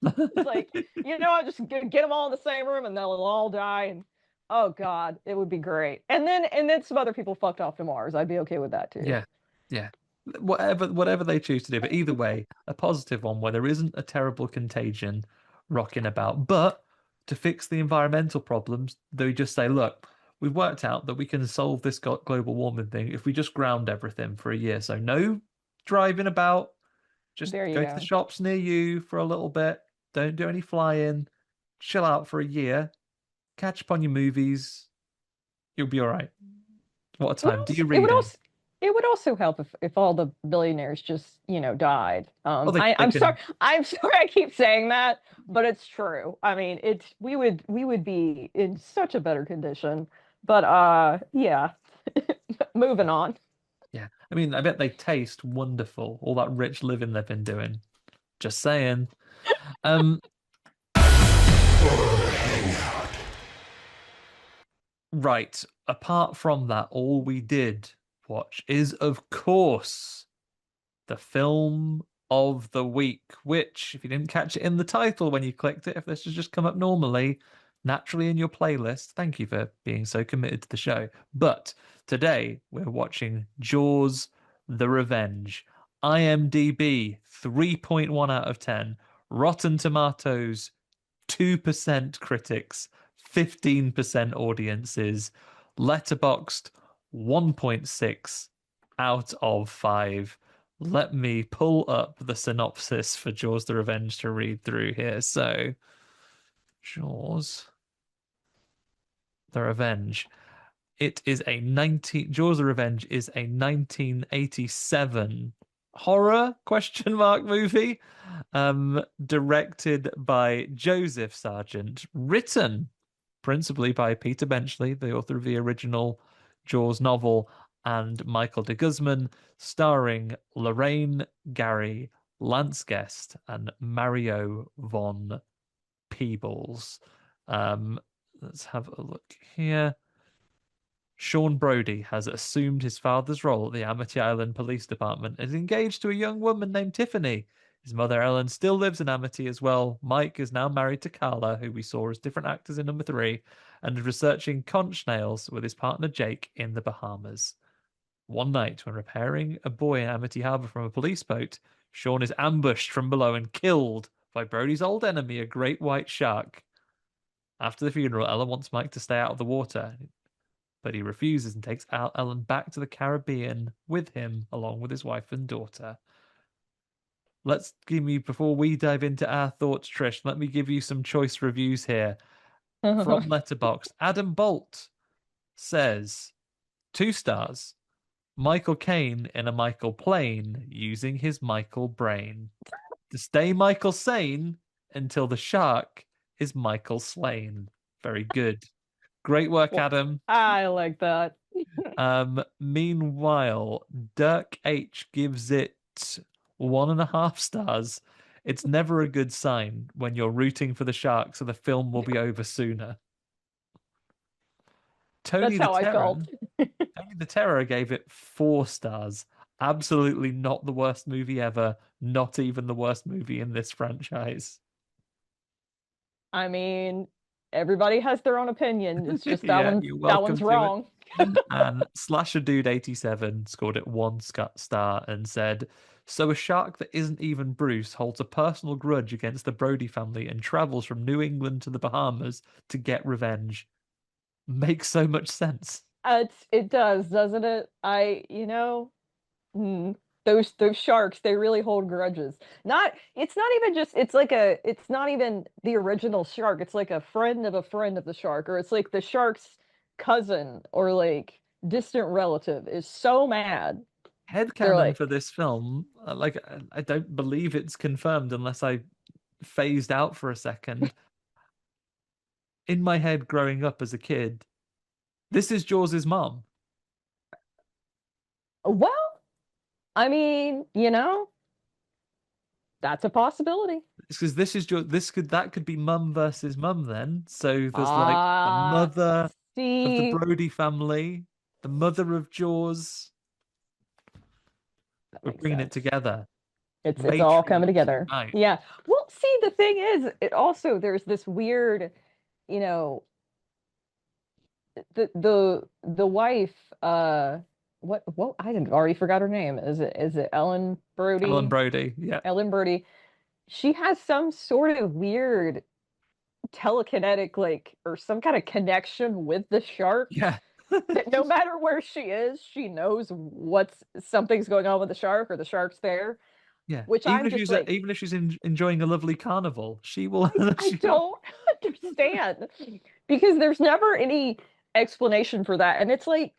It's like, I'm just gonna get them all in the same room and they'll all die. And oh God, it would be great. And then some other people fucked off to Mars. I'd be okay with that too. Yeah, yeah. Whatever they choose to do, but either way, a positive one where there isn't a terrible contagion rocking about. But to fix the environmental problems, they just say, look, we've worked out that we can solve this global warming thing if we just ground everything for a year. So no driving about, just There you go to the go. shops near you for a little bit. Don't do any flying. Chill out for a year. Catch up on your movies. You'll be all right. What a It would time. Do also your it would reading. also it would also help if all the billionaires just, died. Oh, they I'm sorry. can. I'm sorry I keep saying that, but it's true. I mean, we would be in such a better condition. But yeah. Moving on. Yeah. I mean, I bet they taste wonderful. All that rich living they've been doing. Just saying. Um, right. Apart from that, all we did watch is, of course, the film of the week, which, if you didn't catch it in the title when you clicked it, if this has just come up normally, naturally in your playlist, thank you for being so committed to the show. But today we're watching Jaws: The Revenge. IMDb 3.1 out of 10. Rotten Tomatoes 2% critics, 15% audiences. Letterboxed 1.6 out of 5. Let me pull up the synopsis for Jaws the Revenge to read through here. So, Jaws, The Revenge. It is a 19 Jaws the Revenge is a 1987 horror question mark movie directed by Joseph Sargent, written principally by Peter Benchley, the author of the original Jaws novel, and Michael de Guzman, starring Lorraine Gary, Lance Guest, and Mario von Peebles. Um, let's have a look here. Sean Brody has assumed his father's role at the Amity Island Police Department and is engaged to a young woman named Tiffany. His mother Ellen still lives in Amity as well. Mike is now married to Carla, who we saw as different actors in number 3, and is researching conch snails with his partner Jake in the Bahamas. One night, when repairing a buoy in Amity Harbour from a police boat, Sean is ambushed from below and killed by Brody's old enemy, a great white shark. After the funeral, Ellen wants Mike to stay out of the water, but he refuses and takes Ellen back to the Caribbean with him, along with his wife and daughter. Let's give me, before we dive into our thoughts, Trish, let me give you some choice reviews here. From Letterboxd, Adam Bolt says 2 stars. Michael Caine in a Michael plane using his Michael brain to stay Michael sane until the shark is Michael slain. Very good. Great work, Well, Adam. I like that. Meanwhile, Dirk H gives it 1.5 stars. It's never a good sign when you're rooting for the Sharks, so the film will be over sooner. Tony That's the how I Terror, felt. Tony the Terror gave it 4 stars. Absolutely not the worst movie ever, not even the worst movie in this franchise. I mean, everybody has their own opinion. It's just that Yeah, one you're that welcome one's to it. wrong. And Slasher Dude 87 scored it 1 star and said, so a shark that isn't even Bruce holds a personal grudge against the Brody family and travels from New England to the Bahamas to get revenge. Makes so much sense. It does, doesn't it? Hmm, those sharks, they really hold grudges. It's not even just it's not even the original shark. It's like a friend of the shark, or it's like the shark's cousin or like distant relative is so mad. They're Headcanon like, for this film, like I don't believe it's confirmed unless I phased out for a second. In my head growing up as a kid, this is Jaws's mom. well, I mean, that's a possibility. Because this is that could be mum versus mum then. So there's like the Ah, mother of the see, Brody family, the mother of Jaws. that We're makes bringing it sense. together. It's all coming Matriarchs together. unite. Yeah. Well, see, the thing is, it also there's this weird, you know, the wife, what I didn't already forgot her name. Is it Ellen Ellen Brody? Brody. Yeah. Ellen Brody. She has some sort of weird telekinetic like or some kind of connection with the shark Yeah. that no matter where she is, she knows what's something's going on with the shark or the shark's there, Yeah. which I'm just like Even if she's enjoying a lovely carnival, she will I don't understand because there's never any explanation for that. And it's like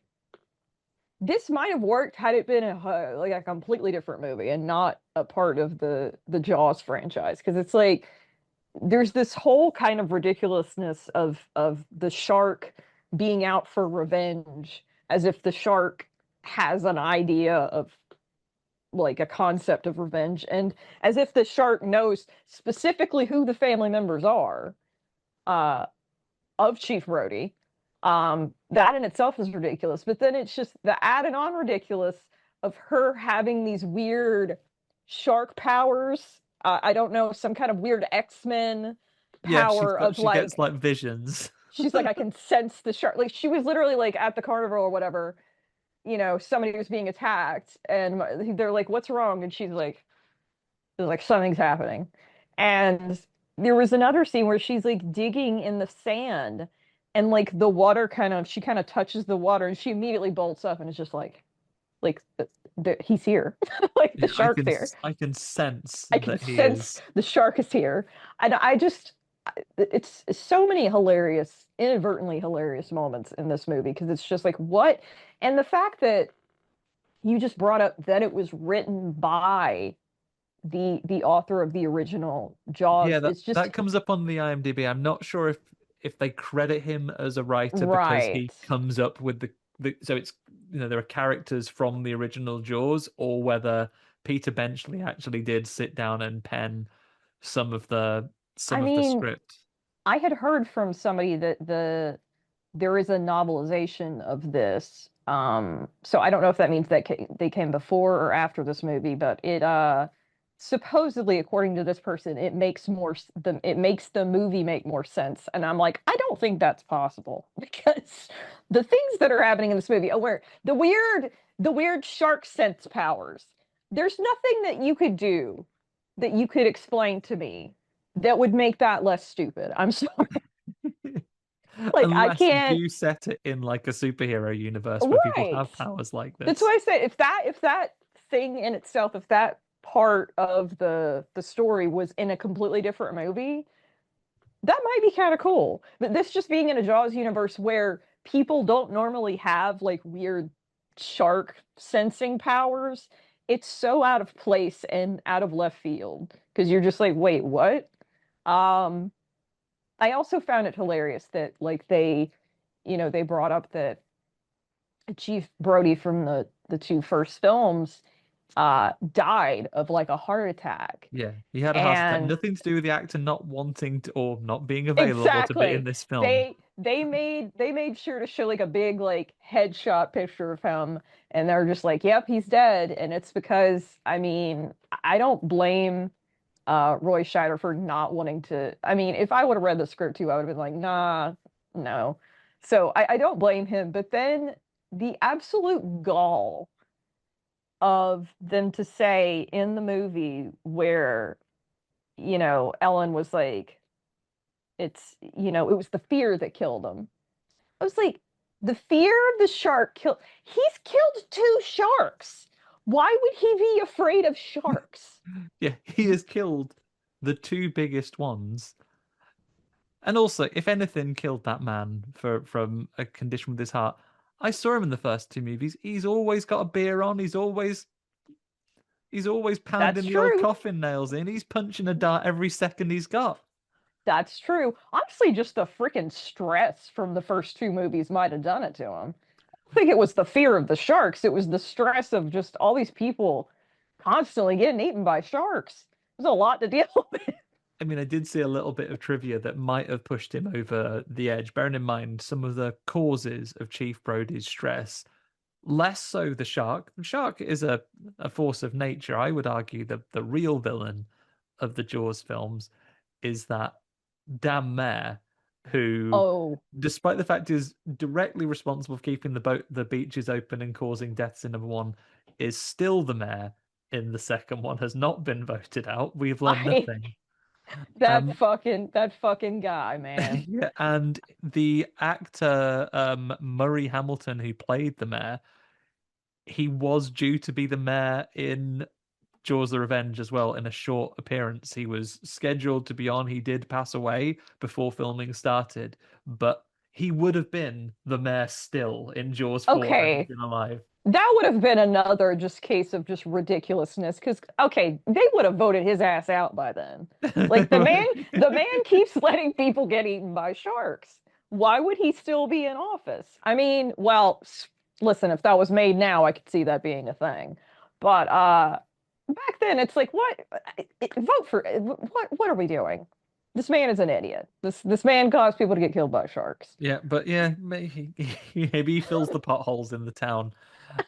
this might have worked had it been like a completely different movie and not a part of the Jaws franchise. Because it's like there's this whole kind of ridiculousness of the shark being out for revenge, as if the shark has an idea of like a concept of revenge, and as if the shark knows specifically who the family members are uh, of Chief Brody. That in itself is ridiculous. But then it's just the added on ridiculous of her having these weird shark powers. I don't know, some kind of weird X-Men Yeah, power of she gets like, like visions. she's like, I can sense the shark. Like she was literally like at the carnival or whatever, somebody was being attacked and they're like, what's wrong? And she's like something's happening. And there was another scene where she's like digging in the sand and like the water she kind of touches the water and she immediately bolts up and is just like he's here. Like the Yeah, shark's here. I can sense I can that he sense is. the shark is here. And I just it's so many hilarious, inadvertently hilarious moments in this movie because it's just like what, and the fact that you just brought up that it was written by the author of the original Yeah, Jaws. that It's just that comes up on the IMDb. I'm not sure if they credit him as a writer because right. he comes up with so it's there are characters from the original Jaws, or whether Peter Benchley actually did sit down and pen some of the I some of the mean, script. I had heard from somebody that there is a novelization of this. So I don't know if that means that they came before or after this movie, but it supposedly, according to this person, it makes the movie make more sense. And I'm like, I don't think that's possible because the things that are happening in this movie, oh, where the weird shark sense powers, there's nothing that you could do that you could explain to me that would make that less stupid. I'm sorry. Like I Unless can't. you set it in like a superhero universe where people Right. have powers like That's why this. I say if that thing in itself, if that part of the story was in a completely different movie, that might be kind of cool. But this just being in a Jaws universe where people don't normally have like weird shark sensing powers, it's so out of place and out of left field because you're just like, wait, what? Um, I also found it hilarious that like they brought up that Chief Brody from the two first films died of like a heart attack. Yeah, he had a heart attack. And Nothing to do with the actor not wanting to or not being available to be in exactly. this film. They made sure to show like a big like headshot picture of him and they're just like, "Yep, he's dead." And it's because I mean, I don't blame Roy Scheider for not wanting to. I mean, if I would have read the script too, I would have been like, "Nah, no." So I don't blame him, but then the absolute gall of them to say in the movie where, Ellen was like, it was the fear that killed him. I was like, the fear of the shark killed. He's killed two sharks. Why would he be afraid of sharks? Yeah, he has killed the two biggest ones. And also, if anything killed that man from a condition with his heart, I saw him in the first two movies. He's always got a beer on. He's always That's pounding the old true. coffin nails in. He's punching a dart every second he's got. That's true. Honestly, just the freaking stress from the first two movies might have done it to him. I think it was the fear of the sharks. It was the stress of just all these people constantly getting eaten by sharks. There's a lot to deal with. I mean, I did see a little bit of trivia that might have pushed him over the edge, bearing in mind some of the causes of Chief Brody's stress. Less so the shark. The shark is a force of nature. I would argue that the real villain of the Jaws films is that damn mayor who, Oh, despite the fact is directly responsible for keeping the beaches open and causing deaths in number one, is still the mayor in the second one, has not been voted out. We've learned I nothing. Um, that fucking guy, man. yeah, and the actor Murray Hamilton, who played the mayor, he was due to be the mayor in Jaws the Revenge as well in a short appearance. He was scheduled to be on. He did pass away before filming started, but he would have been the mayor still in Jaws 4 had he Okay, been alive. that would have been another just case of just ridiculousness because okay, they would have voted his ass out by then. Like the man keeps letting people get eaten by sharks. Why would he still be in office? I mean, well, listen, if that was made now, I could see that being a thing. But back then it's like what vote for what are we doing? This man is an idiot. This man caused people to get killed by sharks. Yeah, but yeah, maybe he fills the potholes in the town.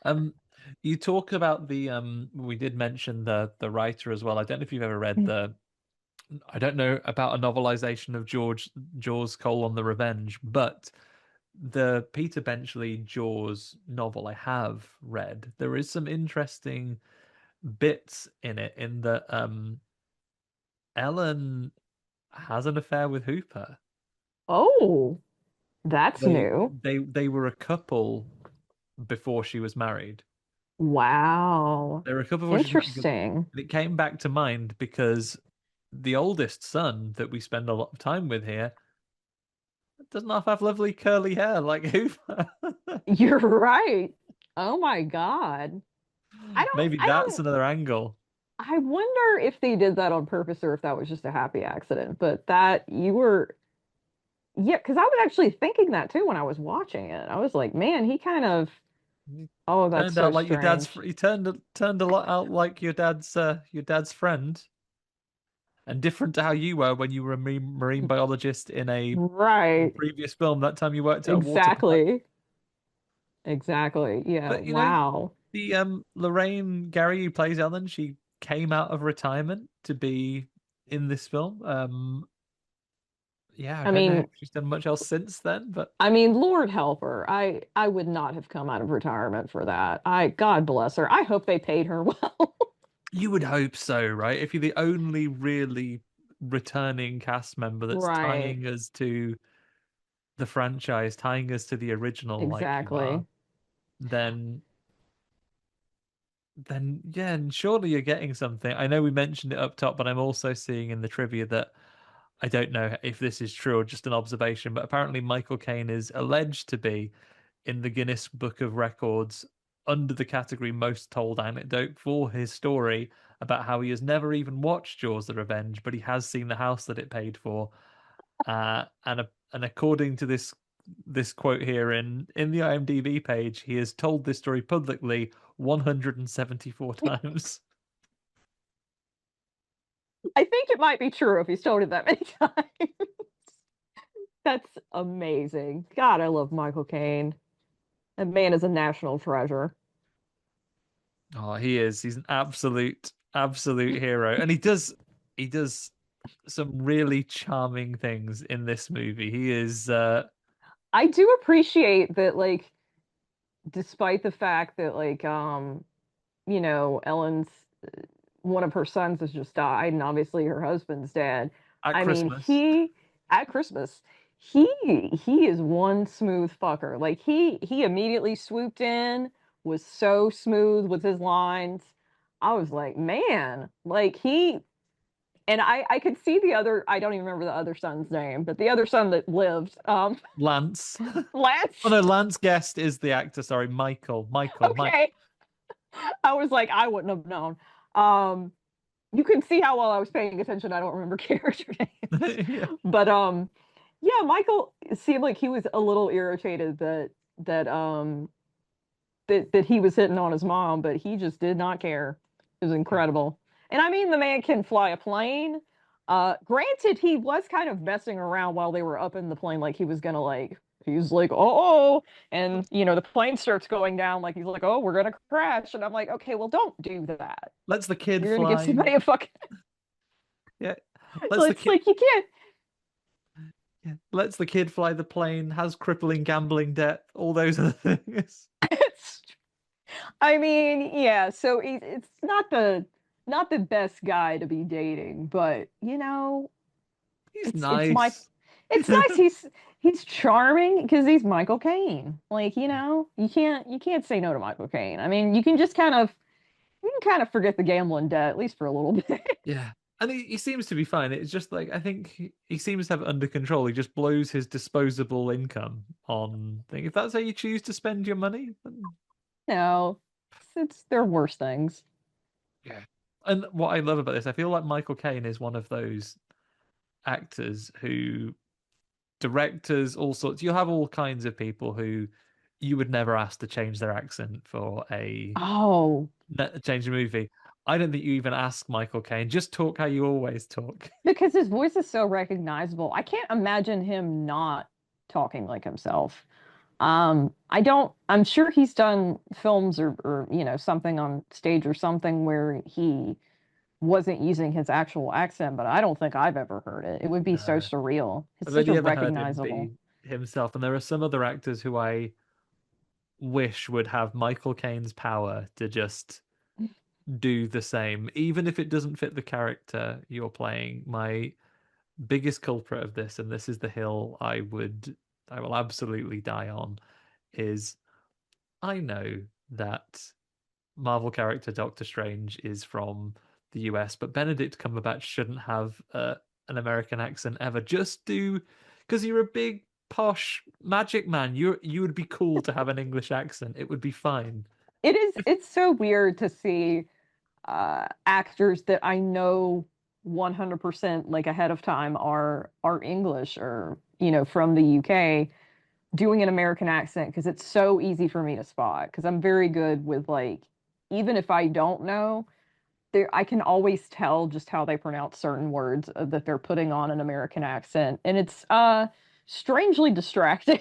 Um, you talk about we did mention the writer as well. I don't know if you've ever read I don't know about a novelization of Jaws: The Revenge, but the Peter Benchley Jaws novel I have read. There is some interesting bits in it in that Ellen has an affair with Hooper. Oh, that's They new. they were a couple before she was married. Wow. They were a couple before she was married, Interesting. and it came back to mind because the oldest son that we spend a lot of time with here doesn't have lovely curly hair like Hoover. You're right. Oh my God. Maybe I that's don't, another angle. I wonder if they did that on purpose or if that was just a happy accident. But that you were, yeah, because I was actually thinking that too when I was watching it. I was like, man, he kind of, He oh, that's turned so out like your dad's. strange. He turned a lot out like your dad's friend, and different to how you were when you were a marine biologist in a Right. previous film. That time you worked at a water park. Exactly. Exactly. Yeah. But you know, Wow. the Lorraine Gary who plays Ellen, she came out of retirement to be in this film. Yeah, I I don't know if mean, she's done much else since then, but Lord help her. I would not have come out of retirement for that. God bless her. I hope they paid her well. you would hope so, right? If you're the only really returning cast member that's Right. tying us to the franchise, tying us to the original like you are, Exactly. then yeah, and surely you're getting something. I know we mentioned it up top, but I'm also seeing in the trivia that I don't know if this is true or just an observation, but apparently Michael Caine is alleged to be in the Guinness Book of Records under the category most told anecdote for his story about how he has never even watched Jaws the Revenge, but he has seen the house that it paid for. And according to this quote here in the IMDb page, he has told this story publicly 174 times. I think it might be true if he's told it that many times. That's amazing. God, I love Michael Caine. That man is a national treasure. Oh, he is. He's an absolute hero. And he does some really charming things in this movie. He is I do appreciate that, like, despite the fact that, like, Ellen's one of her sons has just died, and obviously her husband's dead. at I mean, Christmas. at Christmas, he he is one smooth fucker. Like he immediately swooped in, was so smooth with his lines. I was like, man, like and I could see the other, I don't even remember the other son's name, but the other son that lived, Lance. Oh Lance. no, Lance Guest is the actor. Sorry, Mike. Okay. I was like, I wouldn't have known. Um, you can see how well I was paying attention. I don't remember character names. Yeah. But yeah, Michael seemed like he was a little irritated that that he was hitting on his mom, but he just did not care. It was Yeah. incredible. And I mean, the man can fly a plane. Granted, he was kind of messing around while they were up in the plane, like he was gonna like he's like, oh, and the plane starts going down, like he's like, oh, we're gonna crash. And I'm like, okay, well, don't do that. Lets the kid You're gonna give fly. somebody a fucking Yeah. Lets the it's kid like you can't. yeah. Lets the kid fly the plane, has crippling gambling debt, all those other things. It's, I mean, yeah, so it's not the best guy to be dating, but He's it's my nice. it's nice. He's charming because he's Michael Caine. Like, you can't say no to Michael Caine. I mean, you can kind of forget the gambling debt at least for a little bit. Yeah. And he seems to be fine. It's just like I think he seems to have it under control. He just blows his disposable income on thing. If that's how you choose to spend your money, then No, there are worse things. yeah. And what I love about this, I feel like Michael Caine is one of those actors who directors, all sorts. You'll have all kinds of people who you would never ask to change their accent for a Oh, change a movie. I don't think you even ask Michael Caine. Just talk how you always talk. because his voice is so recognizable. I can't imagine him not talking like himself. I'm sure he's done films or something on stage or something where he wasn't using his actual accent, but I don't think I've ever heard it. It would be so No. surreal. It's I've such a only ever heard him recognizable. be himself, and there are some other actors who I wish would have Michael Caine's power to just do the same, even if it doesn't fit the character you're playing. My biggest culprit of this, and this is the hill I will absolutely die on, is I know that Marvel character Doctor Strange is from the US, but Benedict Cumberbatch shouldn't have an American accent ever. Just do because you're a big posh magic man. You would be cool to have an English accent. It would be fine. It's so weird to see actors that I know 100% like ahead of time are English or from the UK doing an American accent because it's so easy for me to spot because I'm very good with like even if I don't know there I can always tell just how they pronounce certain words that they're putting on an American accent and it's strangely distracting.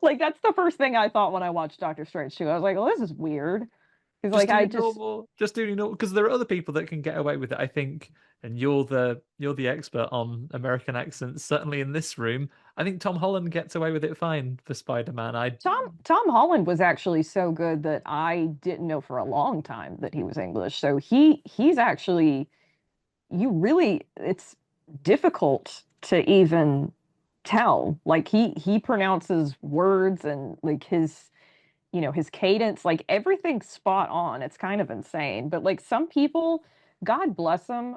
Like that's the first thing I thought when I watched Doctor Strange too. I was like, "Oh, this is weird." Because Just like do I it just normal. Just do it normal. Because there are other people that can get away with it, I think. And you're the expert on American accents. Certainly in this room, I think Tom Holland gets away with it fine for Spider-Man. I Tom Holland was actually so good that I didn't know for a long time that he was English. So he's actually you really it's difficult to even tell. Like he pronounces words and like his his cadence, like everything's spot on. It's kind of insane. But like some people, God bless them,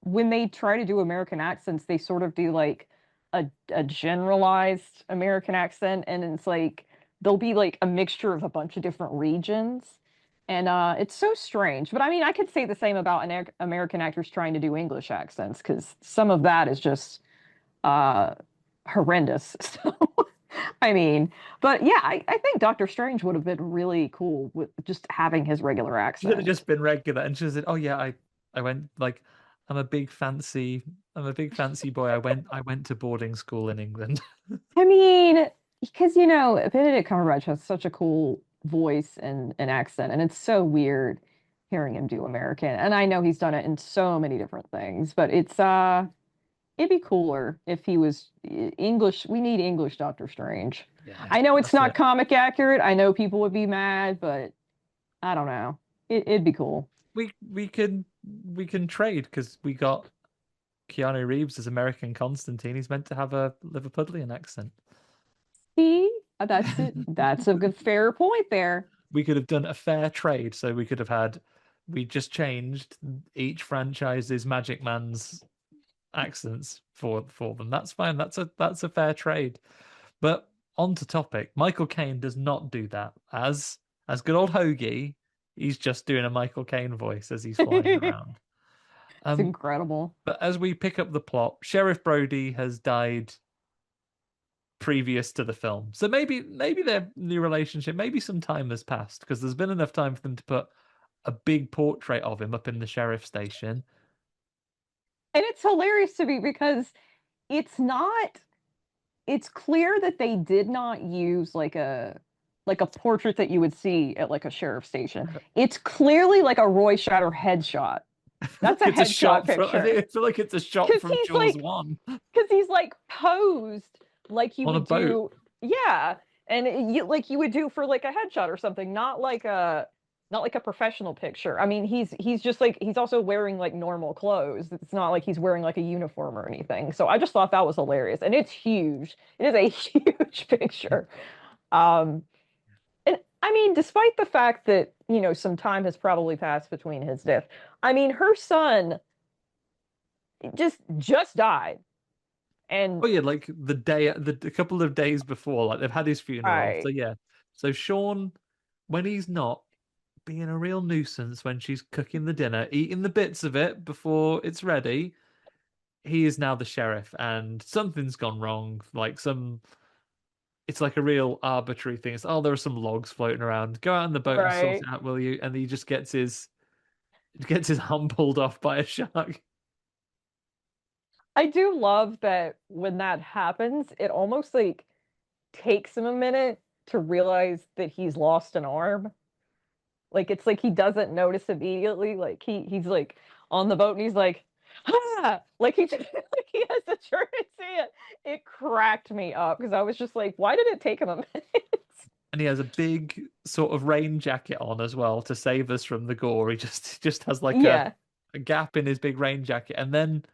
when they try to do American accents, they sort of do like a generalized American accent, and it's like they'll be like a mixture of a bunch of different regions. And it's so strange. But I mean, I could say the same about American actors trying to do English accents because some of that is just uh, horrendous. So, I mean, but yeah, I think Doctor Strange would have been really cool with just having his regular should have accent. just been regular. And she said, "Oh yeah, I went like I'm a big fancy boy. I went to boarding school in England." I mean, because Benedict Cumberbatch has such a cool voice and accent, and it's so weird hearing him do American. And I know he's done it in so many different things, but it'd be cooler if he was English. We need English Doctor Strange. Yeah, I know it's that's not it. comic accurate. I know people would be mad, but I don't know. It'd be cool. We can trade because we got Keanu Reeves as American Constantine. He's meant to have a Liverpudlian accent. See, that's it. That's a good fair point there. We could have done a fair trade. So we just changed each franchise's Magic Man's accents for them. That's fine. That's a fair trade. But on to topic. Michael Caine does not do that. As good old Hoagie, he's just doing a Michael Caine voice as he's flying It's around. Um, incredible. but as we pick up the plot, Sheriff Brody has died previous to the film. So maybe their new relationship, maybe some time has passed because there's been enough time for them to put a big portrait of him up in the sheriff station. And it's hilarious to me because it's not it's clear that they did not use like a portrait that you would see at like a sheriff station. It's clearly like a Roy Scheider headshot. That's a It's a headshot shot from. I picture. think I feel like it's a shot Because from Jaws one he's like posed like you on a would boat. do, yeah, and like you would do for like a headshot or something, not like a professional picture. I mean, he's just like he's also wearing like normal clothes. It's not like he's wearing like a uniform or anything. So I just thought that was hilarious, and it's huge. It is a huge picture. Um, and I mean, despite the fact that some time has probably passed between his death, I mean, her son just died, and Oh yeah, like a couple of days before, like they've had his funeral. So I yeah, so Sean, when he's not being a real nuisance when she's cooking the dinner, eating the bits of it before it's ready, he is now the sheriff, and something's gone wrong. It's like a real arbitrary thing. It's there are some logs floating around. Go out on the boat and sort right. it out, will you? And he just gets his arm pulled off by a shark. I do love that when that happens, it almost like takes him a minute to realize that he's lost an arm. Like it's like he doesn't notice immediately. Like he's like on the boat and he's like, ah! Like like he has to turn and see it. It cracked me up because I was just like, why did it take him a minute? And he has a big sort of rain jacket on as well to save us from the gore. He just has like a, Yeah. a gap in his big rain jacket, and then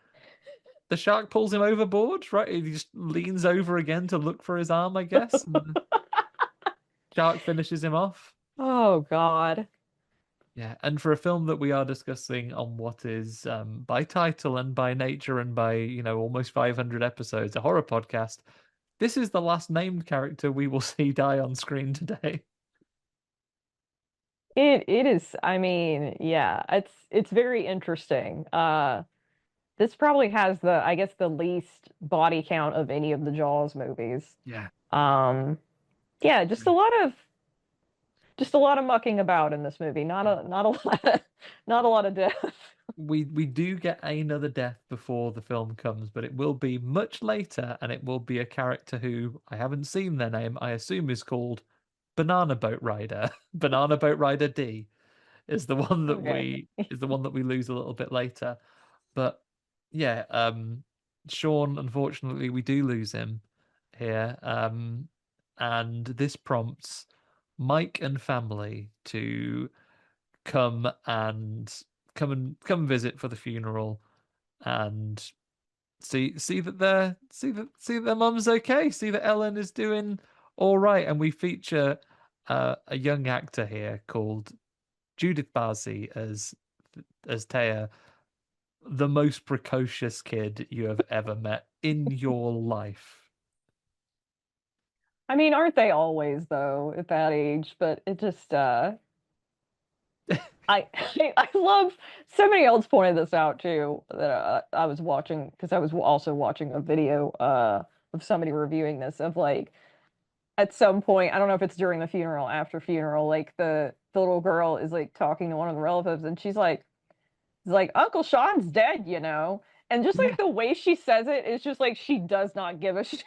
the shark pulls him overboard. Right, he just leans over again to look for his arm, I guess, and the shark finishes him off. Oh God. Yeah, and for a film that we are discussing on what is by title and by nature and by, almost 500 episodes, a horror podcast, this is the last named character we will see die on screen today. It is, I mean, yeah, it's very interesting. This probably has I guess the least body count of any of the Jaws movies. Yeah. Um, yeah, just a lot of mucking about in this movie. Not a lot not a lot of death. We do get another death before the film comes, but it will be much later, and it will be a character who I haven't seen their name. I assume is called Banana Boat Rider. Banana Boat Rider D is the one that Okay. we lose a little bit later. But yeah, Sean, unfortunately, we do lose him here. And this prompts Mike and family to come and come visit for the funeral and see that their mum's okay, see that Ellen is doing all right, and we feature a young actor here called Judith Barzi as Taya, the most precocious kid you have ever met in your life. I mean, aren't they always though at that age? But it just I I love somebody else pointed this out too that I was watching because I was also watching a video of somebody reviewing this of like at some point I don't know if it's during the funeral after funeral like the little girl is like talking to one of the relatives and she's like Uncle Sean's dead, you know, and just Yeah. like the way she says it is just like she does not give a shit,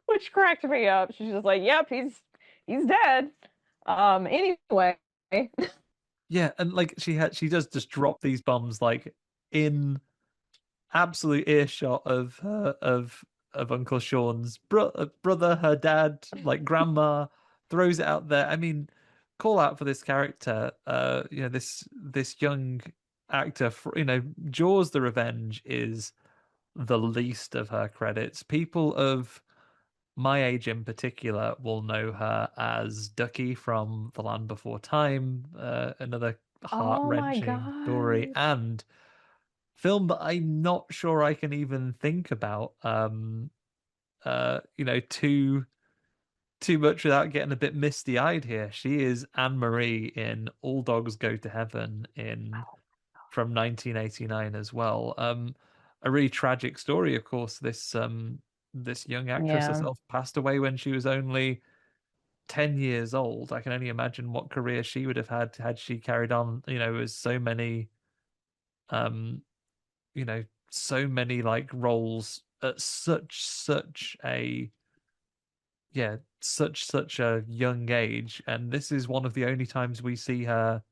which cracked me up. She's just like, yep, he's dead. Anyway. Yeah, and like she does just drop these bombs like in absolute earshot of Uncle Sean's brother, her dad, like grandma, throws it out there. I mean, call out for this character. This young actor. Jaws: The Revenge is the least of her credits. People of my age in particular will know her as Ducky from The Land Before Time, another Oh my heart-wrenching story, gosh. and film that I'm not sure I can even think about. Too much without getting a bit misty-eyed here. She is Anne Marie in All Dogs Go to Heaven in from 1989 as well. A really tragic story, of course. This young actress Yeah. herself passed away when she was only 10 years old. I can only imagine what career she would have had she carried on, as um, so many like roles at such a yeah, such a young age. And this is one of the only times we see her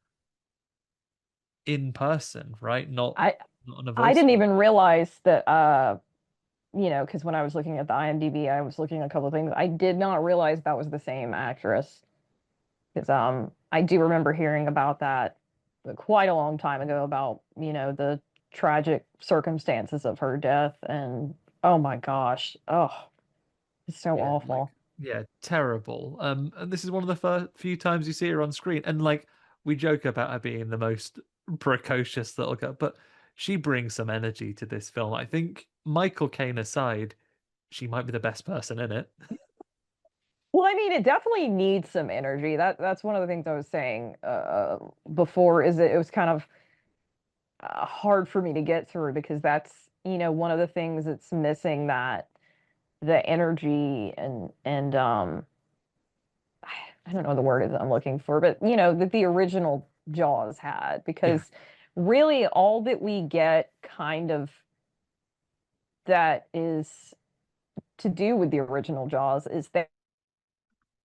in person, right? I Not on a I voice didn't note. even realize that you know, because when I was looking at the IMDb, I was looking at a couple of things. I did not realize that was the same actress. Because I do remember hearing about that quite a long time ago about, you know, the tragic circumstances of her death and oh my gosh. Oh, it's so Yeah, like awful. yeah, terrible. And this is one of the first few times you see her on screen, and like we joke about her being the most precocious little girl, but she brings some energy to this film. I think Michael Caine aside, she might be the best person in it. Well, I mean, it definitely needs some energy. That's one of the things I was saying before is that it was kind of hard for me to get through because that's, you know, one of the things that's missing that the energy and I don't know the word that I'm looking for, but you know, that the original Jaws had Yeah, because really all that we get kind of that is to do with the original Jaws is that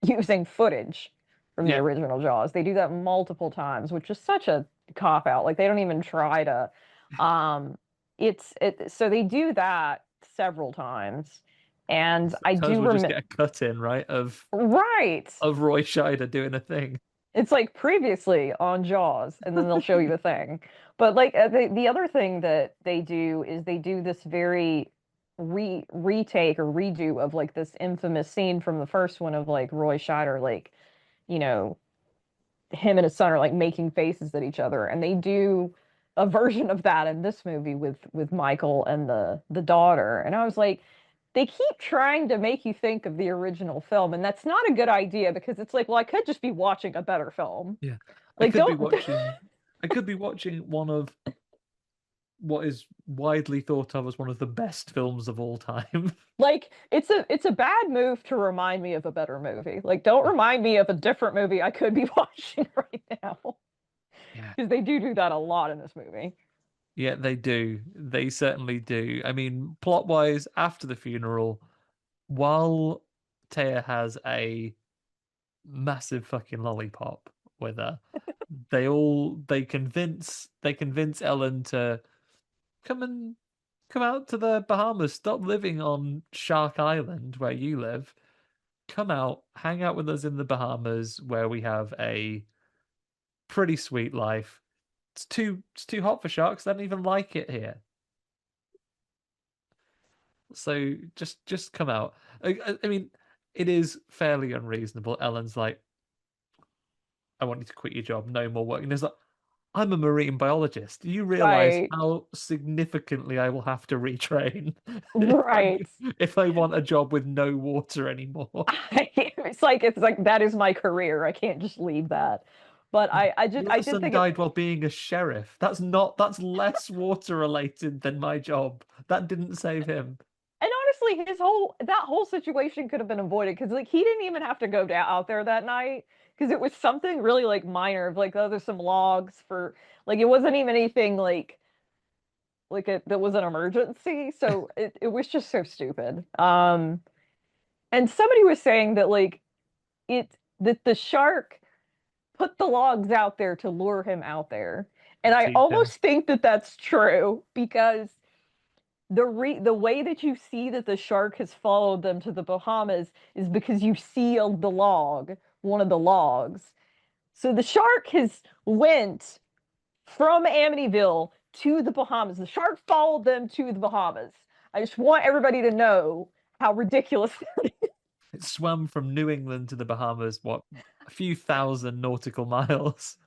using footage from the yeah, original Jaws. They do that multiple times, which is such a cop out. Like they don't even try to um so they do that several times. And I sometimes do we'll just remember get a cut in, right, right. of Roy Scheider doing a thing. It's like previously on Jaws, and then they'll show you the thing. But like the other thing that they do is they do this very retake or redo of like this infamous scene from the first one of like Roy Scheider, like, you know, him and his son are like making faces at each other, and they do a version of that in this movie with Michael and the daughter. And I was like, they keep trying to make you think of the original film, and that's not a good idea because it's like, well, I could just be watching a better film. Yeah. I Like, could be don't watching I could be watching one of what is widely thought of as one of the best films of all time. like it's a bad move to remind me of a better movie. Like, don't remind me of a different movie I could be watching right now Yeah. because they do that a lot in this movie. Yeah, they do. They certainly do. I mean, plot-wise, after the funeral, while Taya has a massive fucking lollipop with her, they convince Ellen to come and come out to the Bahamas, stop living on Shark Island where you live. Come out, hang out with us in the Bahamas where we have a pretty sweet life. It's too hot for sharks. They don't even like it here. So just come out. I mean, it is fairly unreasonable. Ellen's like, I want you to quit your job. No more work. And it's like, I'm a marine biologist. Do you realize Right. how significantly I will have to retrain Right. if I want a job with no water anymore? It's like that is my career. I can't just leave that. But Your I other did son think it, died while being a sheriff. That's less water related than my job. That didn't save him. and honestly, that whole situation could have been avoided because like he didn't even have to go down out there that night because it was something really like minor of like, oh, there's some logs for like it wasn't even anything like it that was an emergency. So it was just so stupid. And somebody was saying that like it that the shark put the logs out there to lure him out there. And I Teach him. almost think that that's true because the way that you see that the shark has followed them to the Bahamas is because you see the log, one of the logs. So the shark has went from Amityville to the Bahamas. The shark followed them to the Bahamas. I just want everybody to know how ridiculous that is. It swam from New England to the Bahamas, what, a few thousand nautical miles.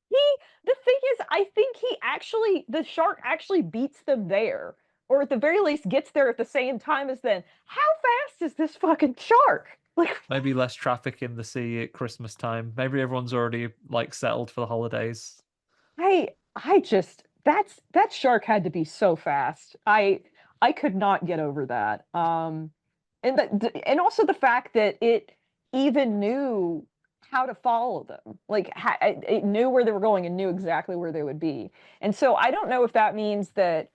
He, the thing is, I think the shark actually beats them there, or at the very least gets there at the same time as them. How fast is this fucking shark? Like, Maybe less traffic in the sea at Christmas time. Maybe everyone's already like settled for the holidays. I just that shark had to be so fast. I could not get over that. And also the fact that it even knew how to follow them. Like it knew where they were going and knew exactly where they would be. And so I don't know if that means that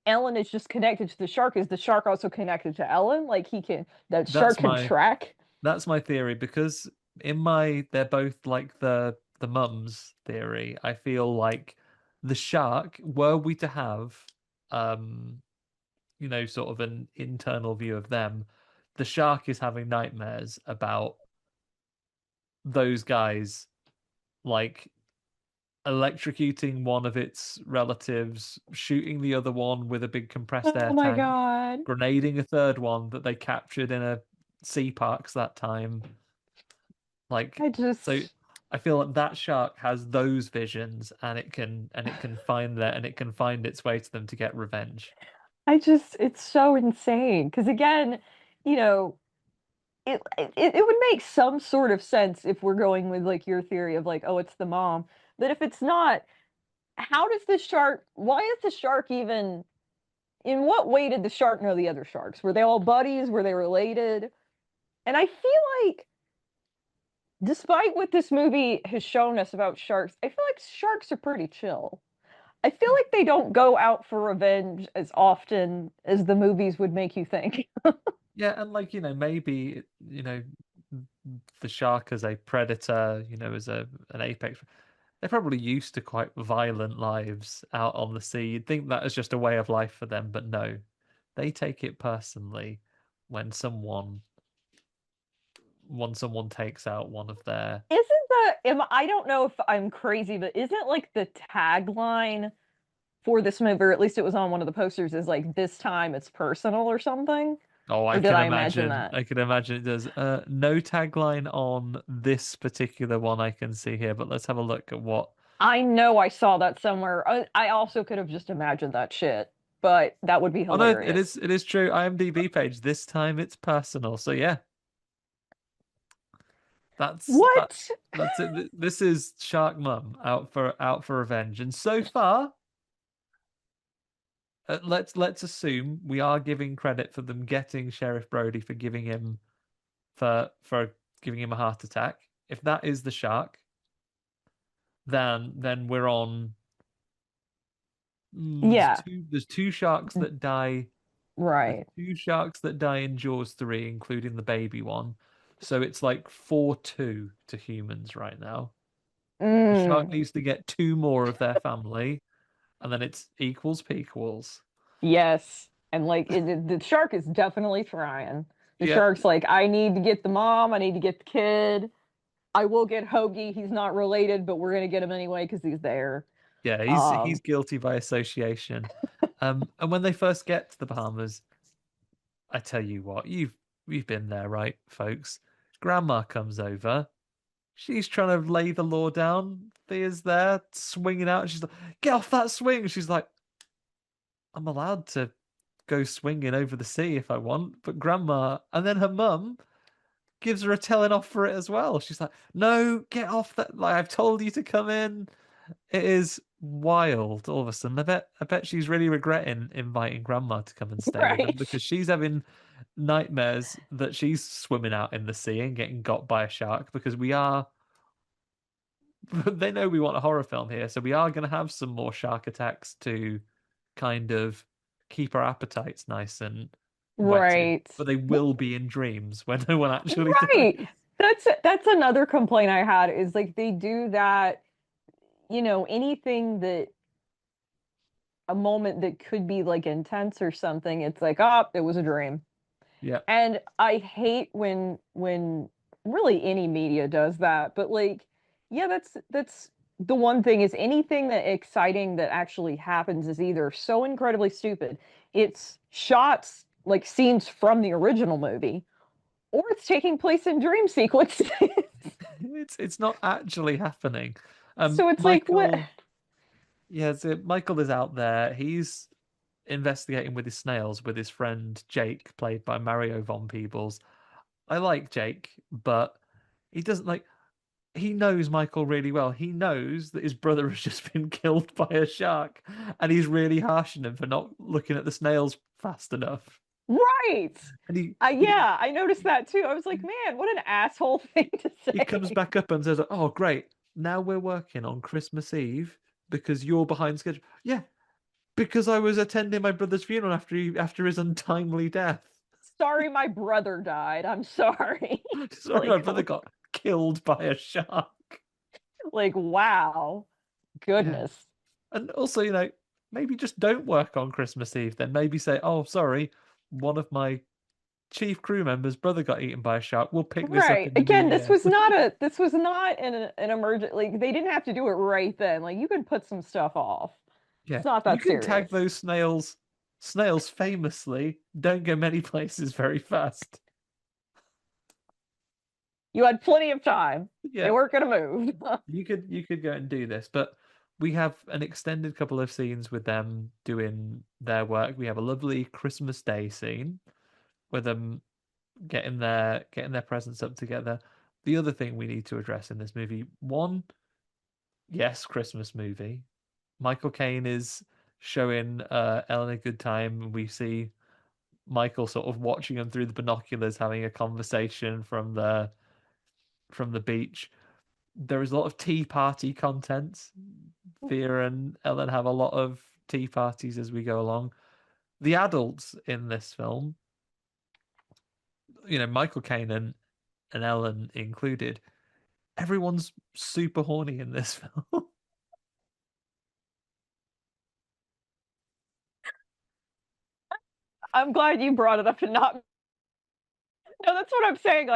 Ellen is just connected to the shark. Is the shark also connected to Ellen? Like that shark That's can my track. that's my theory because in my they're both like the mums theory. I feel like the shark, were we to have um sort of an internal view of them, the shark is having nightmares about those guys like electrocuting one of its relatives, shooting the other one with a big compressed Oh air my tank, God. grenading a third one that they captured in a sea parks that time. Like, I so just I feel like that shark has those visions and it can find that and it can find its way to them to get revenge. it's so insane. Because again, you know, it would make some sort of sense if we're going with like your theory of like, oh, it's the mom. But if it's not, why is the shark even, in what way did the shark know the other sharks? Were they all buddies? Were they related? And I feel like, despite what this movie has shown us about sharks, I feel like sharks are pretty chill. I feel like they don't go out for revenge as often as the movies would make you think. Yeah, and like, maybe, the shark as a predator, as an apex, they're probably used to quite violent lives out on the sea. You'd think that is just a way of life for them, but no, they take it personally when someone takes out one of their. I don't know if I'm crazy, but isn't like the tagline for this movie, or at least it was on one of the posters, is like, this time it's personal or something? Oh, I Or did can I imagine imagine. that? I can imagine it does. No tagline on this particular one I can see here, but let's have a look at what. I know I saw that somewhere. I also could have just imagined that shit, but that would be Oh no, it hilarious. is. It is true. IMDb page. This time it's personal. So yeah, that's that. What? That's it. This is Shark Mum out for revenge. And so far, let's assume we are giving credit for them getting Sheriff Brody for giving him a heart attack. If that is the shark, then we're on. Yeah, There's two sharks that die. There's right. two sharks that die in Jaws 3, including the baby one. So it's like 4-2 to humans right now. The shark Mm, needs to get two more of their family, and then it's equals equals. yes. And like the shark is definitely trying. The Yeah, shark's like, I need to get the mom, I need to get the kid. I will get Hoagie. He's not related, but we're gonna get him anyway because he's there. yeah, he's Um, guilty by association. And when they first get to the Bahamas, I tell you what, you've been there, right, folks? Grandma comes over. She's trying to lay the law down. Thea's there swinging out. She's like, "Get off that swing!" She's like, "I'm allowed to go swinging over the sea if I want, but Grandma." And then her mum gives her a telling off for it as well. She's like, "No, get off that! Like I've told you to come in." It is wild. All of a sudden, I bet she's really regretting inviting Grandma to come and stay with them right, because she's having nightmares that she's swimming out in the sea and getting got by a shark because we are. They know we want a horror film here, so we are going to have some more shark attacks to kind of keep our appetites nice and whetted. right. But they will be in dreams when no one actually Right. dies. That's another complaint I had is like they do that, anything that a moment that could be like intense or something, it's like, oh, it was a dream. Yeah, And I hate when really any media does that, but like, yeah, that's the one thing is anything that exciting that actually happens is either so incredibly stupid, it's shots like scenes from the original movie, or it's taking place in dream sequences. it's not actually happening. So it's like, what? Michael, yeah, so Michael is out there. He's investigating with his snails with his friend Jake, played by Mario von Peebles. I like Jake, but he doesn't like. He knows Michael really well. He knows that his brother has just been killed by a shark, and he's really harshing him for not looking at the snails fast enough. Right. And he Yeah, I noticed that too. I was like, man, what an asshole thing to he comes say. back up and says, "Oh, great! Now we're working on Christmas Eve because you're behind schedule." Yeah, because I was attending my brother's funeral after his untimely death. Sorry, my brother died. I'm sorry. Sorry, my Like, brother got killed by a shark. like, wow. Yeah. Goodness. And also, maybe just don't work on Christmas Eve then. Maybe say, oh, sorry, one of my chief crew members' brother got eaten by a shark. We'll pick this up Right. in the new Again, year. this was not an emergent, like they didn't have to do it right then. Like you can put some stuff off. Yeah. It's not You that can tag serious. those snails. Snails famously don't go many places very fast. You had plenty of time. They Yeah. weren't gonna move. You could go and do this, but we have an extended couple of scenes with them doing their work. We have a lovely Christmas Day scene with them getting their presents up together. The other thing we need to address in this movie, one, yes, Christmas movie. Michael Caine is showing Ellen a good time. We see Michael sort of watching them through the binoculars, having a conversation from the beach. There is a lot of tea party content. Thea and Ellen have a lot of tea parties as we go along. The adults in this film, Michael Caine and Ellen included, everyone's super horny in this film. I'm glad you brought it up and not. No, that's what I'm saying.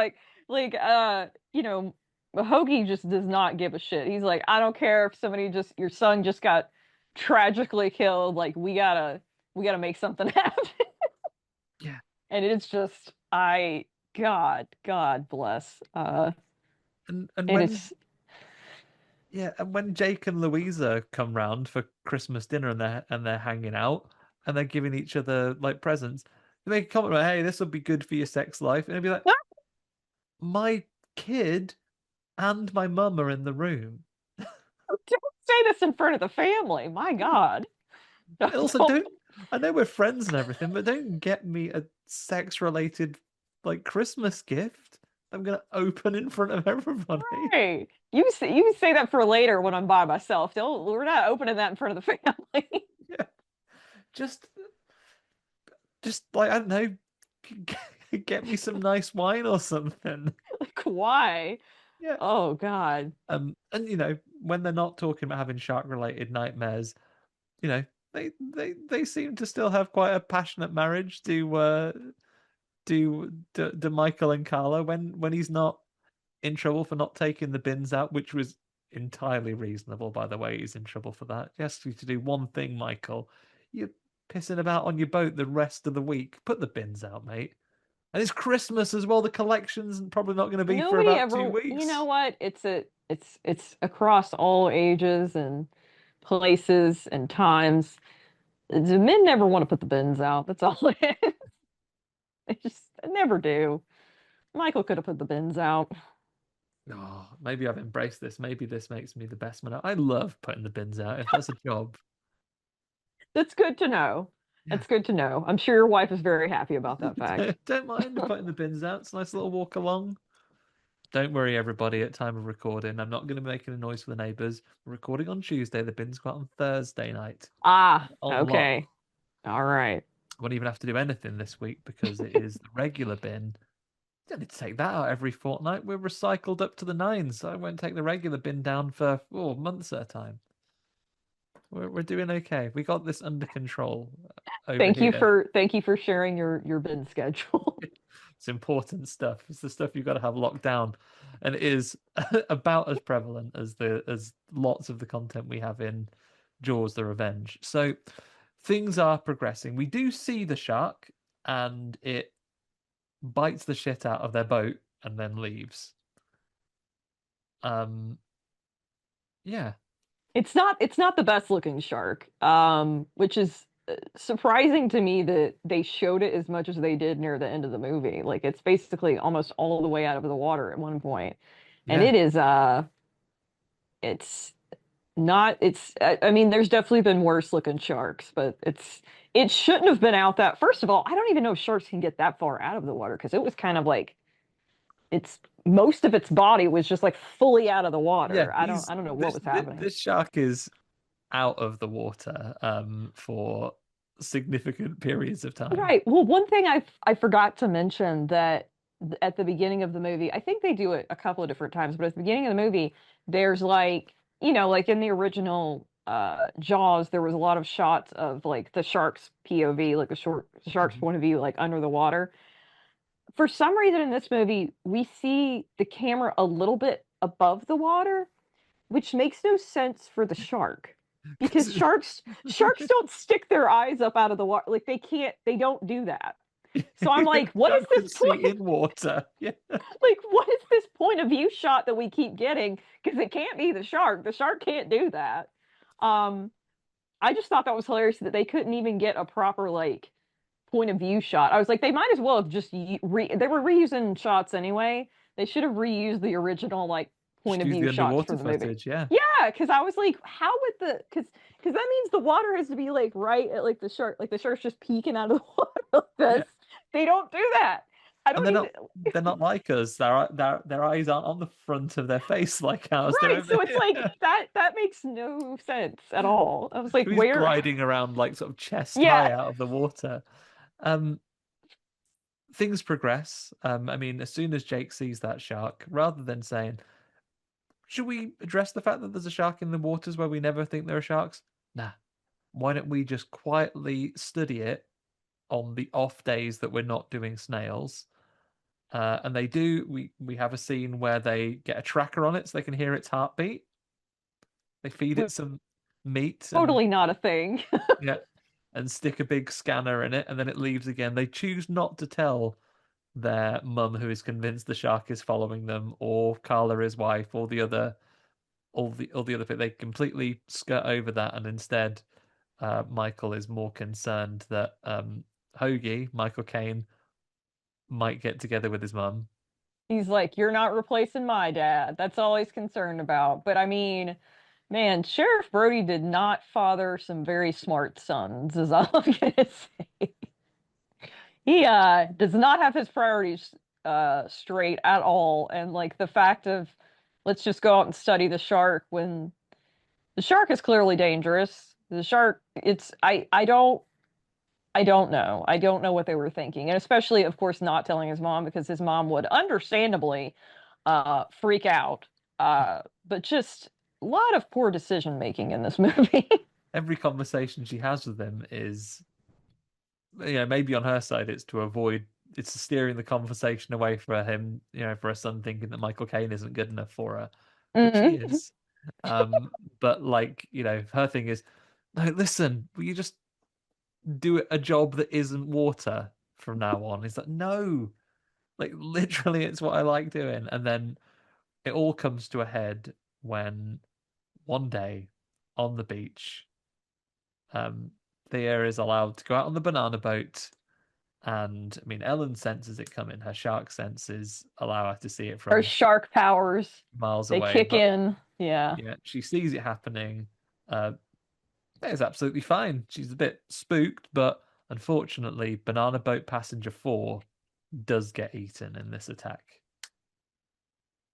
Hoagie just does not give a shit. He's like, I don't care if your son just got tragically killed. Like we gotta make something happen. Yeah. And it's just God bless. And And when it's yeah, and when Jake and Louisa come round for Christmas dinner and they're hanging out and they're giving each other like presents, they make a comment about, "Hey, this will be good for your sex life," and it'd be like, my kid and my mum are in the room. don't say this in front of the family. My God. Also, Don't. don't I know we're friends and everything, but don't get me a sex-related like Christmas gift I'm gonna open in front of everybody. Hey, you say that for later when I'm by myself. Don't we're not opening that in front of the family. Yeah, just like I don't know, get me some nice wine or something. Like, why? Yeah. Oh God. And when they're not talking about having shark-related nightmares, you know, they seem to still have quite a passionate marriage. Do Michael and Carla when he's not in trouble for not taking the bins out, which was entirely reasonable, by the way. He's in trouble for that. He asks you to do one thing, Michael. You're pissing about on your boat the rest of the week. Put the bins out, mate. And it's Christmas as well. The collection's probably not going to be for Nobody about two ever, you know weeks. what? It's across all ages and places and times. The men never want to put the bins out. That's all it is. They never do. Michael could have put the bins out. Oh, maybe I've embraced this. Maybe this makes me the best man. I love putting the bins out. If that's a job, That's good to know. yeah. That's good to know. I'm sure your wife is very happy about that fact. Don't mind putting the bins out. It's a nice little walk along. Don't worry, everybody, at time of recording. I'm not going to be making a noise for the neighbours. We're recording on Tuesday. The bins go out on Thursday night. Ah, On lock. okay. All right. Won't even have to do anything this week because it is the regular bin. Don't need to take that out every fortnight. We're recycled up to the nines. So I won't take the regular bin down for months at a time. We're doing okay. We got this under control over here. Thank you for sharing your bin schedule. It's important stuff. It's the stuff you've got to have locked down, and it is about as prevalent as lots of the content we have in Jaws: The Revenge. So things are progressing. We do see the shark, and it bites the shit out of their boat and then leaves. Um, yeah, It's not the best looking shark, which is surprising to me that they showed it as much as they did near the end of the movie. Like it's basically almost all the way out of the water at one point. And yeah. it is it's not it's I mean there's definitely been worse looking sharks, but it shouldn't have been out that. First of all, I don't even know if sharks can get that far out of the water because it was kind of like it's most of its body was just like fully out of the Yeah, water. he's I don't know what this was this, happening. this shark is out of the water for significant periods of time. Right. Well, one thing I forgot to mention that at the beginning of the movie, I think they do it a couple of different times, but at the beginning of the movie, there's like, like in the original Jaws, there was a lot of shots of like the shark's POV, like the shark's Mhm. point of view, like under the water. For some reason in this movie, we see the camera a little bit above the water, which makes no sense for the shark. Because 'Cause sharks don't stick their eyes up out of the water. Like they don't do that. So I'm like, what is shark this can see point? in water. Yeah. Like, what is this point of view shot that we keep getting? Because it can't be the shark. The shark can't do that. Um, I just thought that was hilarious that they couldn't even get a proper like point of view shot. I was like, they might as well have just they were reusing shots anyway. They should have reused the original like point Just of use view the shots underwater from the movie. footage. Yeah. Yeah, because I was like, how would because that means the water has to be like right at like the shark's just peeking out of the water like Yeah. this. They don't do that. I And don't even they're not like us. Their eyes aren't on the front of their face like ours. They're right. over So it's like here. that makes no sense at all. I was like, So he's where? gliding around like sort of chest Yeah, high out of the water. Um, Things progress. I mean, as soon as Jake sees that shark, rather than saying, "Should we address the fact that there's a shark in the waters where we never think there are sharks?" Nah. Why don't we just quietly study it on the off days that we're not doing snails? And they do. We have a scene where they get a tracker on it so they can hear its heartbeat. They feed it some meat and totally not a thing. yeah, and stick a big scanner in it, and then it leaves again. They choose not to tell their mum, who is convinced the shark is following them, or Carla, his wife, or all the other bit. They completely skirt over that, and instead, Michael is more concerned that Hoagie, Michael Caine, might get together with his mum. He's like, "You're not replacing my dad." That's all he's concerned about. But I mean, man, Sheriff Brody did not father some very smart sons, is all I'm gonna say. He does not have his priorities straight at all. And like the fact of let's just go out and study the shark when the shark is clearly dangerous. The shark, it's I don't know. I don't know what they were thinking. And especially, of course, not telling his mom because his mom would understandably freak out. But just a lot of poor decision making in this movie. Every conversation she has with him is, maybe on her side it's steering the conversation away from him, for her son thinking that Michael Caine isn't good enough for her, which he Mm. is. But like, her thing is, no, listen, will you just do a job that isn't water from now on? He's like, no, like literally, it's what I like doing. And then it all comes to a head when one day on the beach, um, Thea is allowed to go out on the banana boat. And I mean, Ellen senses it coming. Her shark senses allow her to see it Her from shark powers, miles they away. kick But in. Yeah. yeah, she sees it happening. Uh, it's absolutely fine. She's a bit spooked, but unfortunately, Banana Boat Passenger 4 does get eaten in this attack.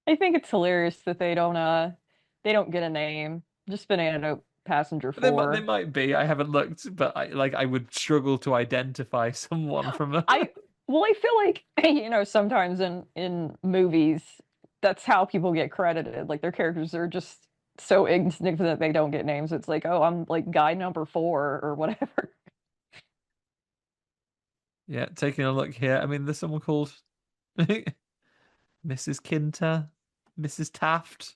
I think it's hilarious that they don't get a name. Just Banana Note Passenger They 4. might be. I haven't looked, but I would struggle to identify someone from a. I well, I feel like sometimes in movies, that's how people get credited. Like their characters are just so insignificant that they don't get names. It's like, oh, I'm like guy number 4 or whatever. Yeah, taking a look here. I mean, there's someone called Mrs. Kinter, Mrs. Taft.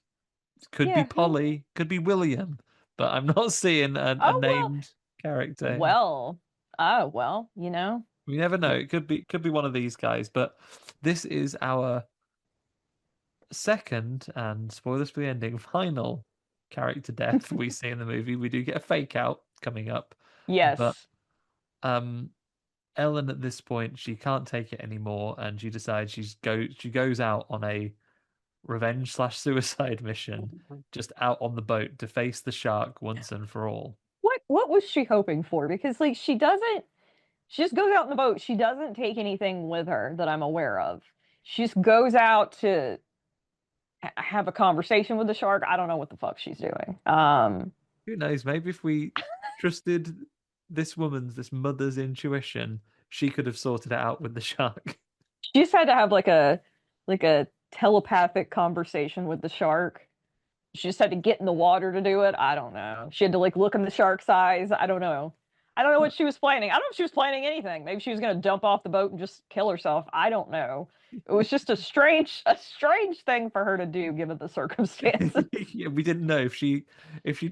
Could be Yeah. Polly, could be William, but I'm not seeing a Oh well. named character. Well. Oh well. We never know. It could be one of these guys, but this is our second and spoilers for the ending, final character death we see in the movie. We do get a fake out coming up, but Yes. um Ellen at this point she can't take it anymore and she decides she goes out on a revenge slash suicide mission just out on the boat to face the shark once and for all. What was she hoping for? Because like she just goes out in the boat. She doesn't take anything with her that I'm aware of. She just goes out to have a conversation with the shark. I don't know what the fuck she's doing. Who knows? Maybe if we trusted this mother's intuition, she could have sorted it out with the shark. She just had to have like a telepathic conversation with the shark. She just had to get in the water to do it. I don't know. She had to like look in the shark's eyes. I don't know. I don't know what she was planning. I don't know if she was planning anything. Maybe she was gonna dump off the boat and just kill herself. I don't know. It was just a strange thing for her to do given the circumstances. Yeah, we didn't know if she'd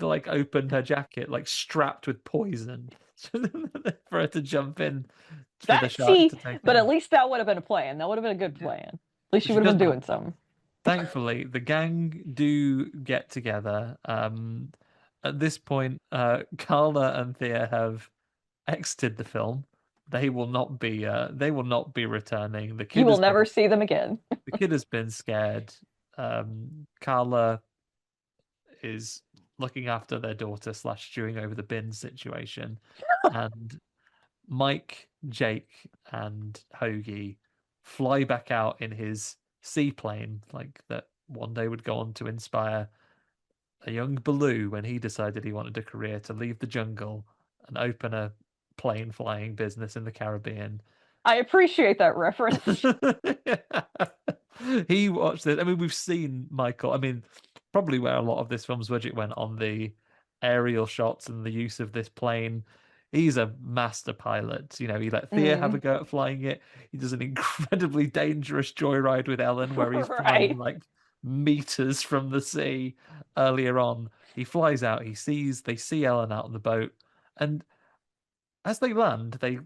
like opened her jacket like strapped with poison for her to jump in for the That shark see, to take but her. at least that would have been a plan. That would have been a good Yeah. plan. At least But she she would have been doesn't. doing something. Thankfully, the gang do get together. At this point, Carla and Thea have exited the film. They will not be returning. You will never see them again. The kid has been scared. Carla is looking after their daughter slash stewing over the bin situation, and Mike, Jake, and Hoagie fly back out in his seaplane, like that one day would go on to inspire a young Baloo when he decided he wanted a career to leave the jungle and open a plane flying business in the Caribbean. I appreciate that reference. He watched it. I mean, we've seen Michael. I mean, probably where a lot of this film's budget went on the aerial shots and the use of this plane. He's a master pilot. He let Thea have a Mm, go at flying it. He does an incredibly dangerous joyride with Ellen where he's flying right. like meters from the sea earlier on. He flies out, they see Ellen out on the boat, and as they land, they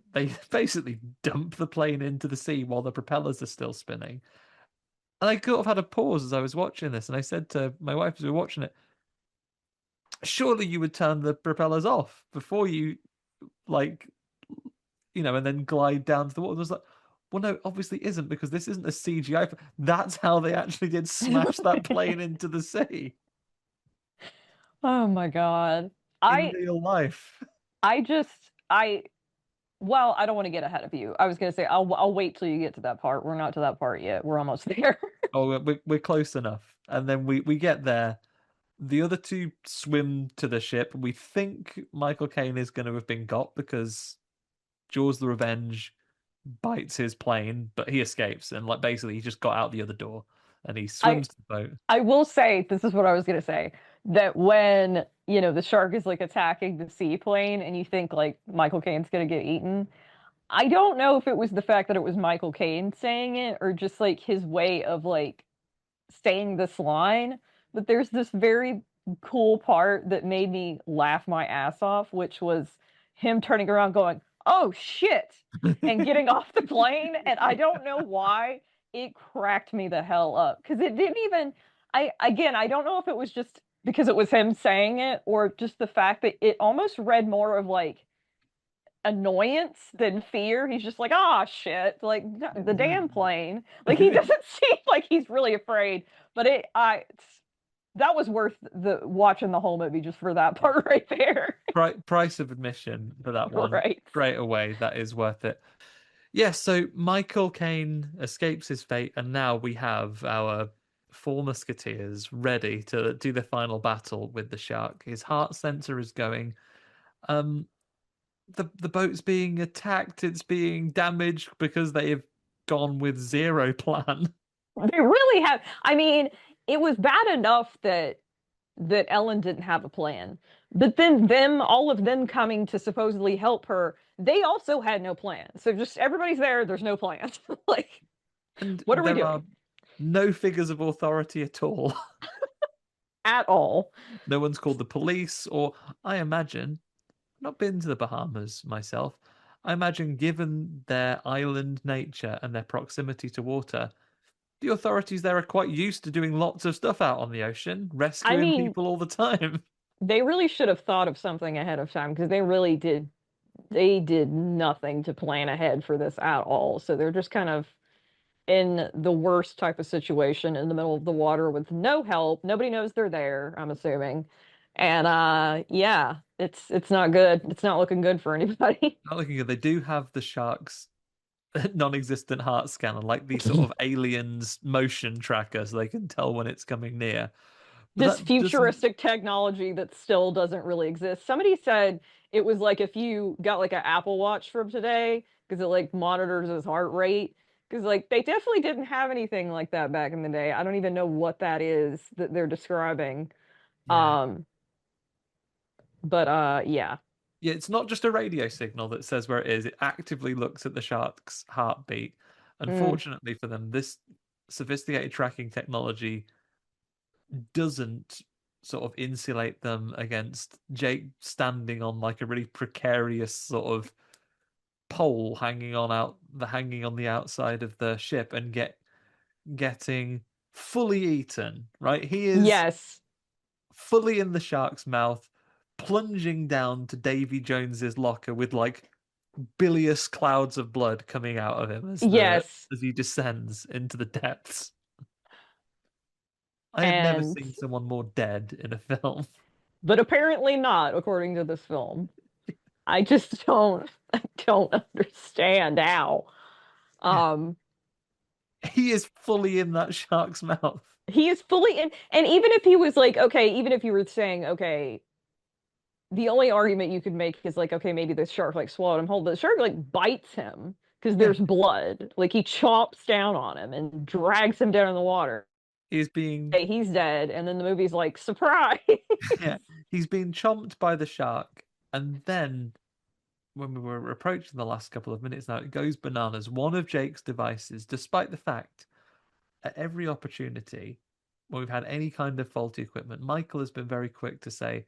basically dump the plane into the sea while the propellers are still spinning. And I sort of had a pause as I was watching this, and I said to my wife as we were watching it, surely you would turn the propellers off before you like and then glide down to the water. And I was like, well, no, obviously isn't because this isn't a CGI. That's how they actually did smash that plane into the sea Oh my God. in I real life. I just I well, I don't want to get ahead of you. I was gonna say I'll wait till you get to that part. We're not to that part yet. We're almost there. Oh, we're close enough. And then we get there. The other two swim to the ship. We think Michael Caine is going to have been got because Jaws the Revenge bites his plane, but he escapes and like basically he just got out the other door and he I swims to the boat. I will say this is what I was gonna say that when the shark is like attacking the seaplane and you think like Michael Caine's gonna get eaten. I don't know if it was the fact that it was Michael Caine saying it or just like his way of like saying this line, but there's this very cool part that made me laugh my ass off, which was him turning around going, "Oh shit," and getting off the plane. And I don't know why it cracked me the hell up because it didn't even. I don't know if it was just because it was him saying it or just the fact that it almost read more of like annoyance than fear. He's just like, ah, shit, like the damn plane. Like he doesn't seem like he's really afraid. But that was worth the watching the whole movie just for that part right there. Price of admission for that one Right. straight away. That is worth it. Yeah, so Michael Caine escapes his fate, and now we have our four musketeers ready to do the final battle with the shark. His heart sensor is going. Um, the boat's being attacked. It's being damaged because they have gone with zero plan. They really have. I mean, it was bad enough that Ellen didn't have a plan. But then all of them coming to supposedly help her, they also had no plan. So just everybody's there, there's no plan. Like, And what are we there are doing? no figures of authority at all. At all. No one's called the police, or I imagine, I've not been to the Bahamas myself. I imagine, given their island nature and their proximity to water, the authorities there are quite used to doing lots of stuff out on the ocean, I rescuing mean, people all the time. they really should have thought of something ahead of time because they did nothing to plan ahead for this at all. So they're just kind of in the worst type of situation in the middle of the water with no help. Nobody knows they're there, I'm assuming. And yeah, it's not good. It's not looking good for anybody. Not looking good. They do have the sharks' non-existent heart scanner, like the sort of aliens motion tracker, so they can tell when it's coming near. But This that doesn't. futuristic technology that still doesn't really exist. Somebody said it was like if you got like an Apple Watch from today because it like monitors his heart rate. Because like they definitely didn't have anything like that back in the day. I don't even know what that is that they're describing. Yeah. Um, but yeah. Yeah, it's not just a radio signal that says where it is. It actively looks at the shark's heartbeat. Mm. Unfortunately for them, this sophisticated tracking technology doesn't sort of insulate them against Jake standing on like a really precarious sort of pole hanging on the outside of the ship and getting fully eaten, right? He is Yes. fully in the shark's mouth, plunging down to Davy Jones's locker with like bilious clouds of blood coming out of him Yes. as he descends into the depths. I have never And seen someone more dead in a film. but apparently not, according to this film. I just don't understand how. Um, He is fully in that shark's mouth. he is fully in, and even if he was like, okay, even if you were saying, okay, the only argument you could make is like, okay, maybe the shark like swallowed him whole, but the shark like bites him because Yeah, there's blood. Like he chomps down on him and drags him down in the water. he's being Hey, he's dead, and then the movie's like, surprise. yeah, he's being chomped by the shark, and then when we were approaching the last couple of minutes now, it goes bananas. One of Jake's devices, despite the fact at every opportunity when we've had any kind of faulty equipment, Michael has been very quick to say,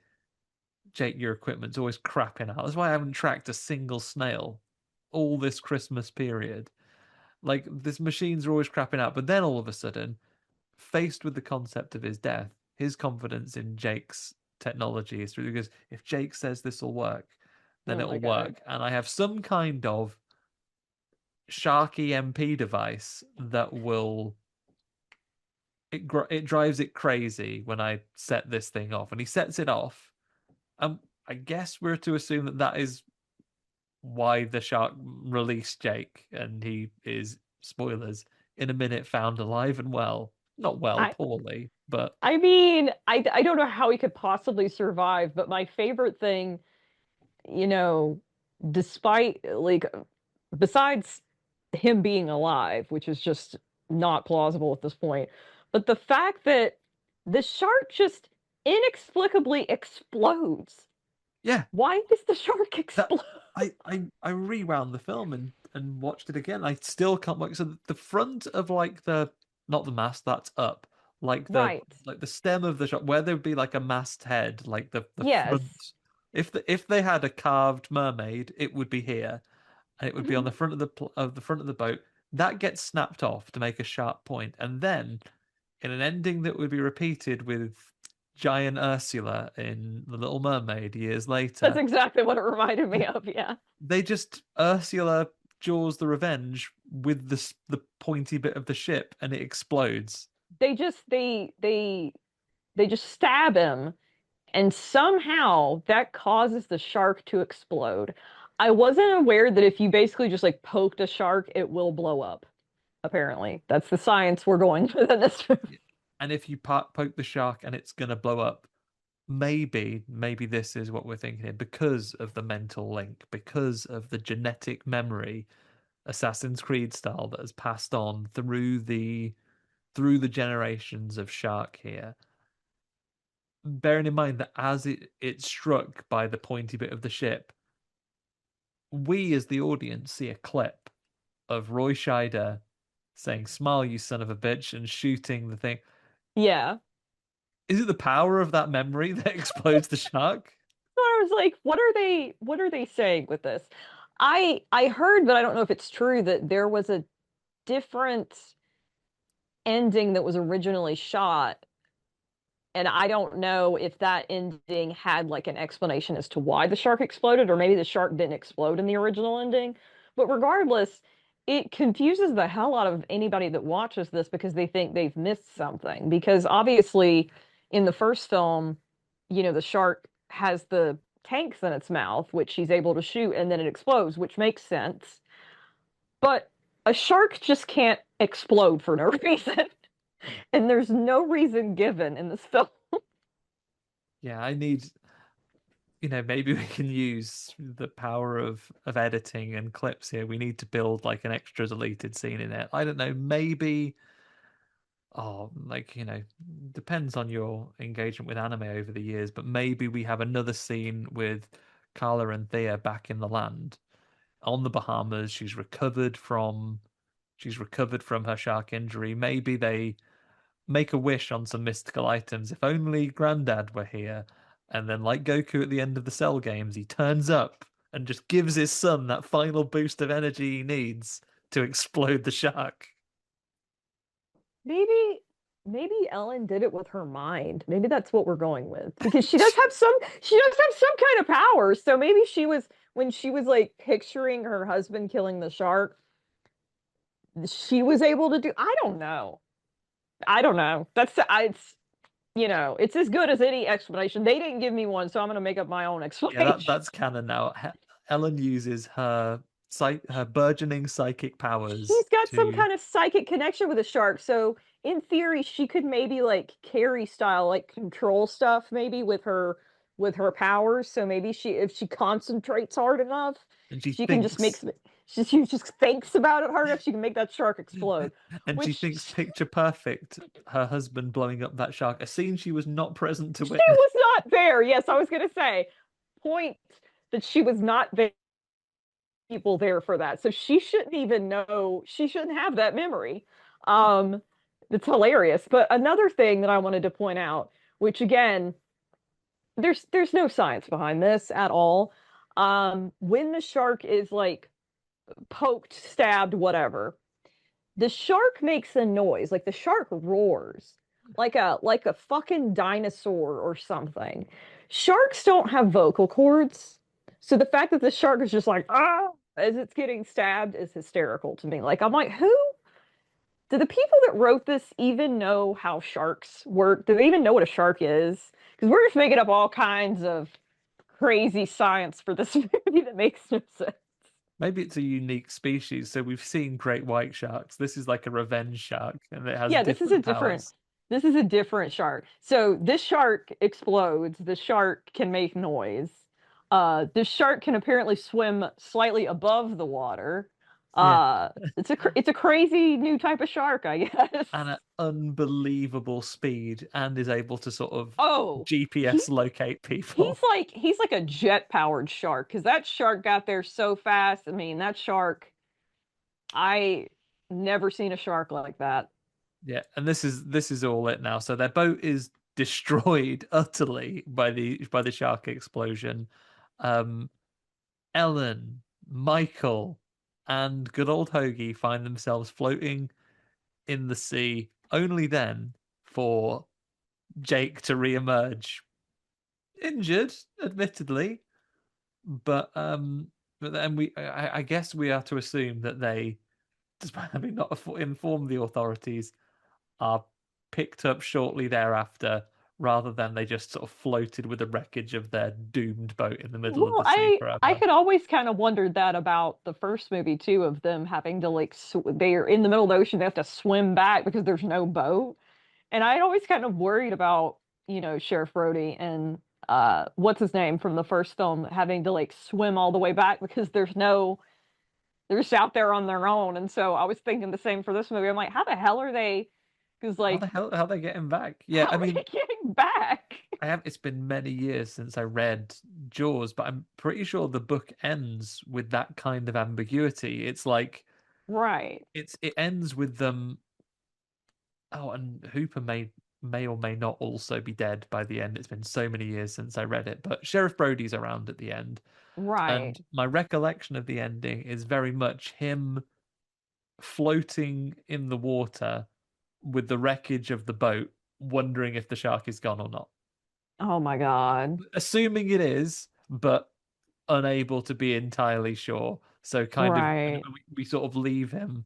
Jake, your equipment's always crapping out. That's why I haven't tracked a single snail all this Christmas period. Like, these machines are always crapping out. But then all of a sudden, faced with the concept of his death, his confidence in Jake's technology is through because if Jake says this will work, then Oh my it'll God. work. And I have some kind of shark EMP device that will it drives it crazy when I set this thing off. And he sets it off. I guess we're to assume that that is why the shark released Jake, and he is, spoilers, in a minute found alive and well. Not well, I poorly, but I mean, I don't know how he could possibly survive, but my favorite thing, you know, despite like besides him being alive, which is just not plausible at this point, but the fact that the shark just inexplicably explodes. yeah, Why does the shark that explode? I rewound the film and watched it again. I still can't work. So the front of like the not the mast that's up, Right. like the stem of the shot where there would be like a mast head, like the Yes. front. If they had a carved mermaid, it would be here, and it would be on the front of the front of the boat. That gets snapped off to make a sharp point, and then in an ending that would be repeated with giant Ursula in The Little Mermaid years That's later, exactly what it reminded me of. Yeah. they just Ursula Jaws the Revenge with the pointy bit of the ship and it explodes. They just they just stab him and somehow that causes the shark to explode. I wasn't aware that if you basically just like poked a shark, it will blow up. Apparently, that's the science we're going with in this movie. And if you poke the shark and it's gonna blow up, maybe this is what we're thinking here because of the mental link, because of the genetic memory, Assassin's Creed style that has passed on through the generations of shark here. Bearing in mind that as it struck by the pointy bit of the ship, we as the audience see a clip of Roy Scheider saying "Smile, you son of a bitch" and shooting the thing. Yeah. Is it the power of that memory that explodes the shark? So I was like, what are they saying with this? I heard, but I don't know if it's true, that there was a different ending that was originally shot. And I don't know if that ending had like an explanation as to why the shark exploded, or maybe the shark didn't explode in the original ending. But regardless, it confuses the hell out of anybody that watches this because they think they've missed something. Because obviously, in the first film, the shark has the tanks in its mouth, which he's able to shoot, and then it explodes, which makes sense. But a shark just can't explode for no reason. And there's no reason given in this film. Yeah, I need, maybe we can use the power of editing and clips here. We need to build like an extra deleted scene in it. I don't know, maybe like, depends on your engagement with anime over the years, but maybe we have another scene with Carla and Thea back in the land on the Bahamas. She's recovered from her shark injury. Maybe they make a wish on some mystical items. If only Granddad were here. And then, like Goku at the end of the Cell games, he turns up and just gives his son that final boost of energy he needs to explode the shark. Maybe maybe Ellen did it with her mind. Maybe that's what we're going with. Because she does have some kind of power. So maybe she was when she was like picturing her husband killing the shark, she was able to do I don't know. I don't know. It's as good as any explanation. They didn't give me one, so I'm gonna make up my own Yeah, that explanation. that's canon now. Ellen uses her burgeoning psychic powers She's got some to, kind of psychic connection with a shark. So in theory, she could maybe like carry style, like control stuff, maybe with her powers. So maybe if she concentrates hard enough, and she she can just make thinks some. She just thinks about it hard enough, she can make that shark explode. and she Which thinks picture perfect her husband blowing up that shark, a scene she was not present to she witness. was not there. Yes, I was gonna say. Point that she was not there. People there for that. So she shouldn't even know, she shouldn't have that memory. Um, it's hilarious. But another thing that I wanted to point out, which again, there's no science behind this at all. When the shark is like poked, stabbed, whatever, the shark makes a noise, like the shark roars, like a fucking dinosaur or something. Sharks don't have vocal cords, so the fact that the shark is just like ah as it's getting stabbed is hysterical to me. Like I'm like, who do the people that wrote this even know how sharks work? Do they even know what a shark is? Because we're just making up all kinds of crazy science for this movie that makes no sense. Maybe it's a unique species. So we've seen great white sharks. This is like a revenge shark, and it has Yeah, different powers. this is a different shark. So this shark explodes. The shark can make noise. This shark can apparently swim slightly above the water. Yeah. It's a crazy new type of shark, I guess. And at unbelievable speed, and is able to sort of Oh, he GPS locate people. he's like a jet powered shark because that shark got there so fast. I mean, that shark, I never seen a shark like that. Yeah, and this is all it now. So their boat is destroyed utterly by the shark explosion. Um, Ellen, Michael, and good old Hoagie find themselves floating in the sea. Only then for Jake to re-emerge, injured, admittedly, but then I guess we are to assume that they, despite having not informed the authorities, are picked up shortly thereafter, rather than they just sort of floated with the wreckage of their doomed boat in the middle of Well, the sea I forever. had always kind of wondered that about the first movie too, of them having to like they're in the middle of the ocean, they have to swim back because there's no boat. And I always kind of worried about, Sheriff Brody and what's his name from the first film having to like swim all the way back because they're just out there on their own. And so I was thinking the same for this movie. I'm like, how the hell are they? Because How the like, hell how they getting back? Yeah, how I are they mean, getting back? I have. It's been many years since I read Jaws, but I'm pretty sure the book ends with that kind of ambiguity. It's like Right. it ends with them. Oh, and Hooper may or may not also be dead by the end. It's been so many years since I read it, but Sheriff Brody's around at the end, Right. and my recollection of the ending is very much him floating in the water with the wreckage of the boat, wondering if the shark is gone or not. Oh my God. Assuming it is, but unable to be entirely sure. So kind of Right. we sort of leave him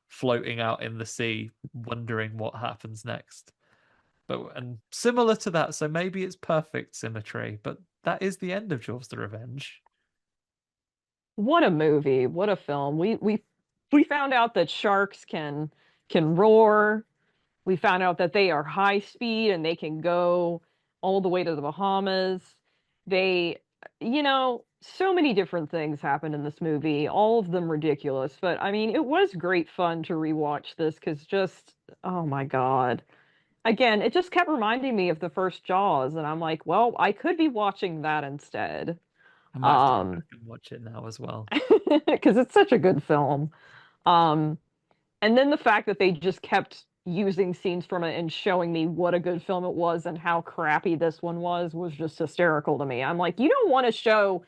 floating out in the sea, wondering what happens next. But and similar to that, so maybe it's perfect symmetry, but that is the end of Jaws the Revenge. What a movie. What a film. We found out that sharks can roar. We found out that they are high speed and they can go all the way to the Bahamas. They, so many different things happened in this movie, all of them ridiculous. But I mean, it was great fun to rewatch this because just, oh my God. Again, it just kept reminding me of the first Jaws, and I'm like, well, I could be watching that instead. I might have to go back Um, and watch it now as well. because it's such a good film. Um, and then the fact that they just kept using scenes from it and showing me what a good film it was and how crappy this one was just hysterical to me. I'm like, you don't want to show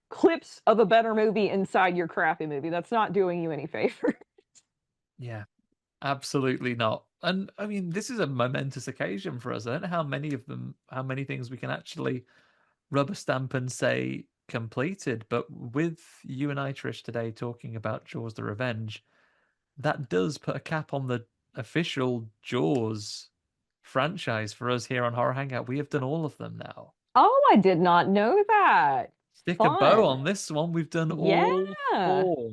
clips of a better movie inside your crappy movie. That's not doing you any favor. Yeah, absolutely not. And I mean, this is a momentous occasion for us. I don't know how many of them, how many things we can actually rubber stamp and say completed. But with you and I, Trish, today talking about Jaws the Revenge, that does put a cap on the official Jaws franchise for us here on Horror Hangout. We have done all of them now. Oh, I did not know that. Stick a bow Fun. on this one. We've done all Yeah. four.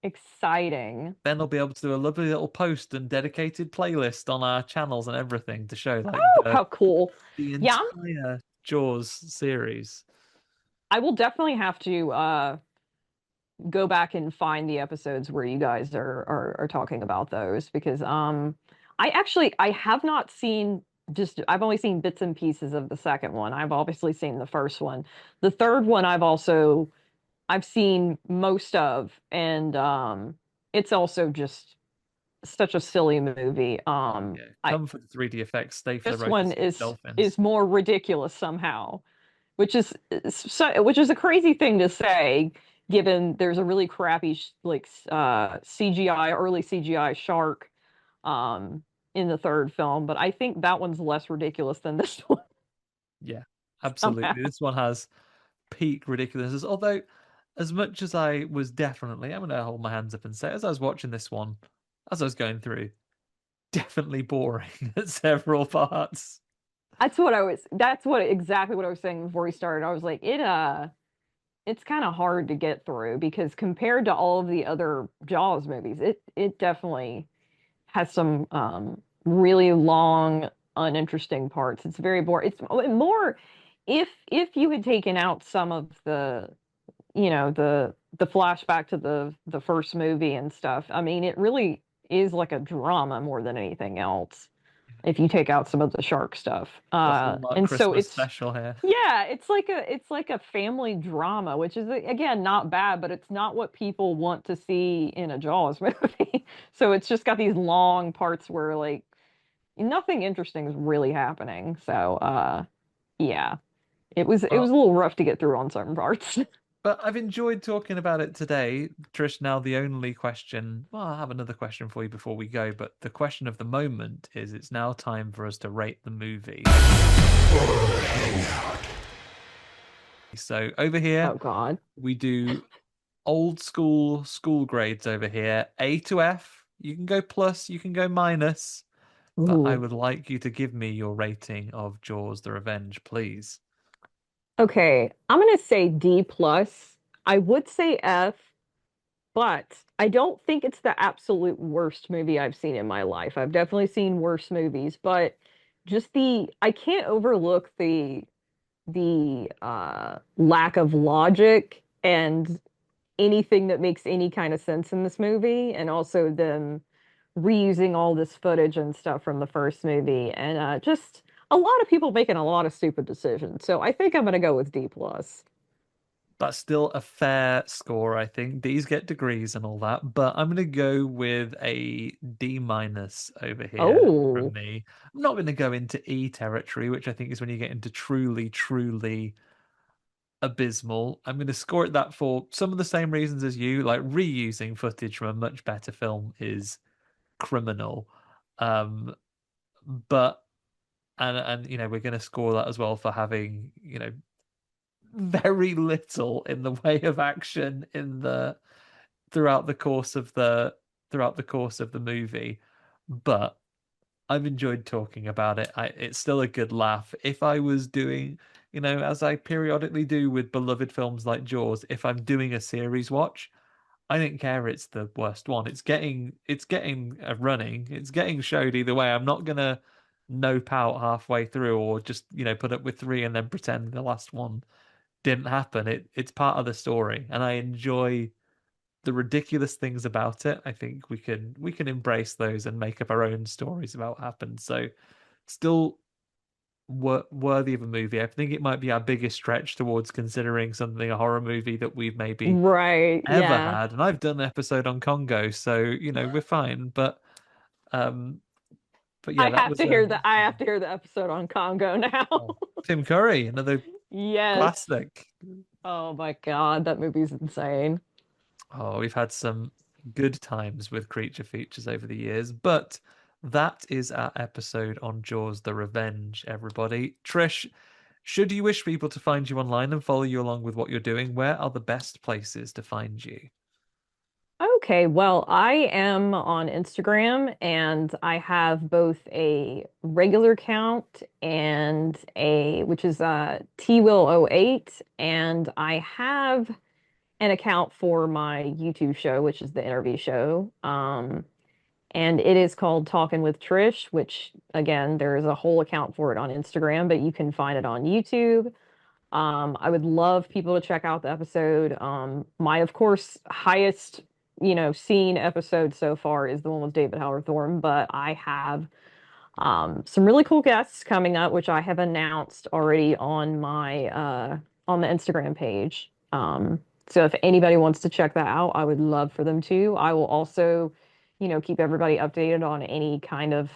Exciting. Then I'll be able to do a lovely little post and dedicated playlist on our channels and everything to show like Oh, how cool. the Yeah, entire Jaws series. I will definitely have to go back and find the episodes where you guys are talking about those because I have not seen just I've only seen bits and pieces of the second one. I've obviously seen the first one. The third one I've seen most of, and it's also just such a silly movie. Yeah, I come for the 3D effects, stay for the This one rotoscope dolphins. is more ridiculous somehow, which is a crazy thing to say, given there's a really crappy CGI, early CGI shark um in the third film, but I think that one's less ridiculous than this one Yeah, somehow. absolutely. This one has peak ridiculousness. Although, as much as I was definitely, I'm going to hold my hands up and say, as I was watching this one, as I was going through, definitely boring at several parts. That's what exactly what I was saying before we started. I was like, it's kind of hard to get through because compared to all of the other Jaws movies, it definitely has some really long, uninteresting parts. It's very boring. It's more if you had taken out some of the flashback to the first movie and stuff. I mean, it really is like a drama more than anything else. If you take out some of the shark stuff, The Hallmark and so Christmas it's special here. yeah, it's like a family drama, which is again not bad, but it's not what people want to see in a Jaws movie. So it's just got these long parts where like nothing interesting is really happening. So yeah, it was Well, a little rough to get through on certain parts. but I've enjoyed talking about it today. Trish, now the only question, well, I have another question for you before we go, but the question of the moment is it's now time for us to rate the movie. So over here, Oh God. we do old school grades over here. A to F. You can go plus, you can go minus, but I Ooh. would like you to give me your rating of Jaws the Revenge, please. Okay, I'm gonna say D plus. I would say F, but I don't think it's the absolute worst movie I've seen in my life. I've definitely seen worse movies, but just I can't overlook the lack of logic and anything that makes any kind of sense in this movie, and also them reusing all this footage and stuff from the first movie, and just a lot of people making a lot of stupid decisions. So I think I'm gonna go with D plus. That's still a fair score, I think. D's get degrees and all that, but I'm going to go with a D minus over here from Oh, me. I'm not going to go into E territory, which I think is when you get into truly abysmal. I'm going to score it that for some of the same reasons as you, like reusing footage from a much better film is criminal. Um, but and we're going to score that as well for having very little in the way of action in the throughout the course of the movie. But I've enjoyed talking about it. It's still a good laugh. If I was doing, as I periodically do with beloved films like Jaws, if I'm doing a series watch, I don't care it's the worst one. It's getting a running. It's getting showed either way. I'm not gonna nope out halfway through or just, put up with three and then pretend the last one didn't happen. It's part of the story, and I enjoy the ridiculous things about it. I think we can embrace those and make up our own stories about what happened. So still worthy of a movie. I think it might be our biggest stretch towards considering something a horror movie that we've maybe right. ever Yeah. had. And I've done an episode on Congo, so we're fine. Um but yeah, that was I have to hear the episode on Congo now. oh, Tim Curry, another Yes. classic. Oh my God, that movie's insane. Oh, we've had some good times with creature features over the years, but that is our episode on Jaws the Revenge, everybody. Trish, should you wish people to find you online and follow you along with what you're doing, where are the best places to find you? Okay, well, I am on Instagram and I have both a regular account and which is TWill08, and I have an account for my YouTube show, which is the interview show. And it is called Talking with Trish, which again, there is a whole account for it on Instagram, but you can find it on YouTube. I would love people to check out the episode. My, of course, highest, seen episode so far is the one with David Howard Thorne, but I have some really cool guests coming up, which I have announced already on the Instagram page. So if anybody wants to check that out, I would love for them to. I will also keep everybody updated on any kind of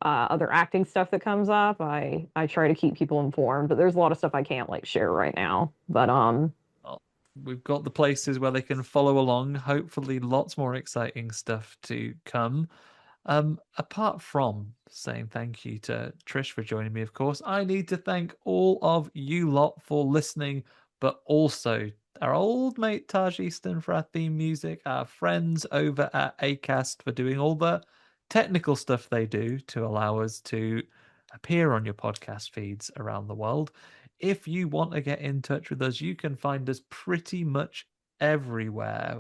other acting stuff that comes up. I try to keep people informed, but there's a lot of stuff I can't like share right now. But Well, we've got the places where they can follow along. Hopefully, lots more exciting stuff to come. Apart from saying thank you to Trish for joining me, of course, I need to thank all of you lot for listening, but also our old mate Taj Easton for our theme music, our friends over at Acast for doing all the technical stuff they do to allow us to appear on your podcast feeds around the world. If you want to get in touch with us, you can find us pretty much everywhere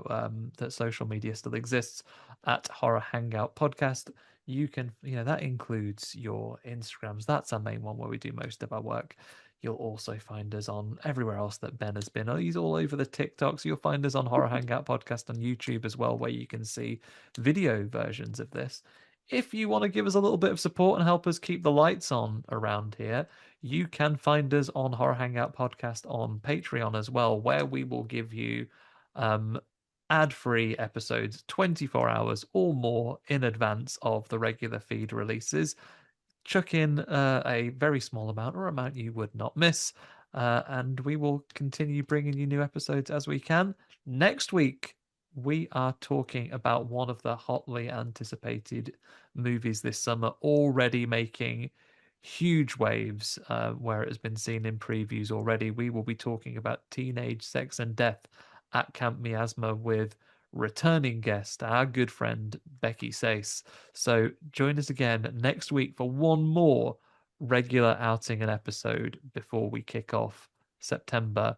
that social media still exists at Horror Hangout Podcast. You can, that includes your Instagrams. That's our main one where we do most of our work. You'll also find us on everywhere else that Ben has been. He's all over the TikToks. You'll find us on Horror Hangout Podcast on YouTube as well, where you can see video versions of this. If you want to give us a little bit of support and help us keep the lights on around here, you can find us on Horror Hangout Podcast on Patreon as well, where we will give you ad-free episodes 24 hours or more in advance of the regular feed releases. Chuck in a very small amount or amount you would not miss, and we will continue bringing you new episodes as we can. Next week, we are talking about one of the hotly anticipated movies this summer, already making huge waves, where it has been seen in previews already. We will be talking about Teenage Sex and Death at Camp Miasma with returning guest, our good friend Becky Sace. So join us again next week for one more regular outing and episode before we kick off September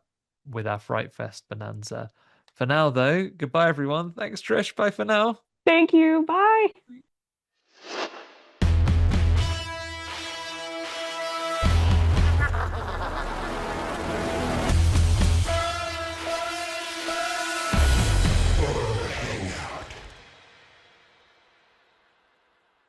with our Fright Fest bonanza. For now, though, goodbye, everyone. Thanks, Trish. Bye for now. thank you. Bye.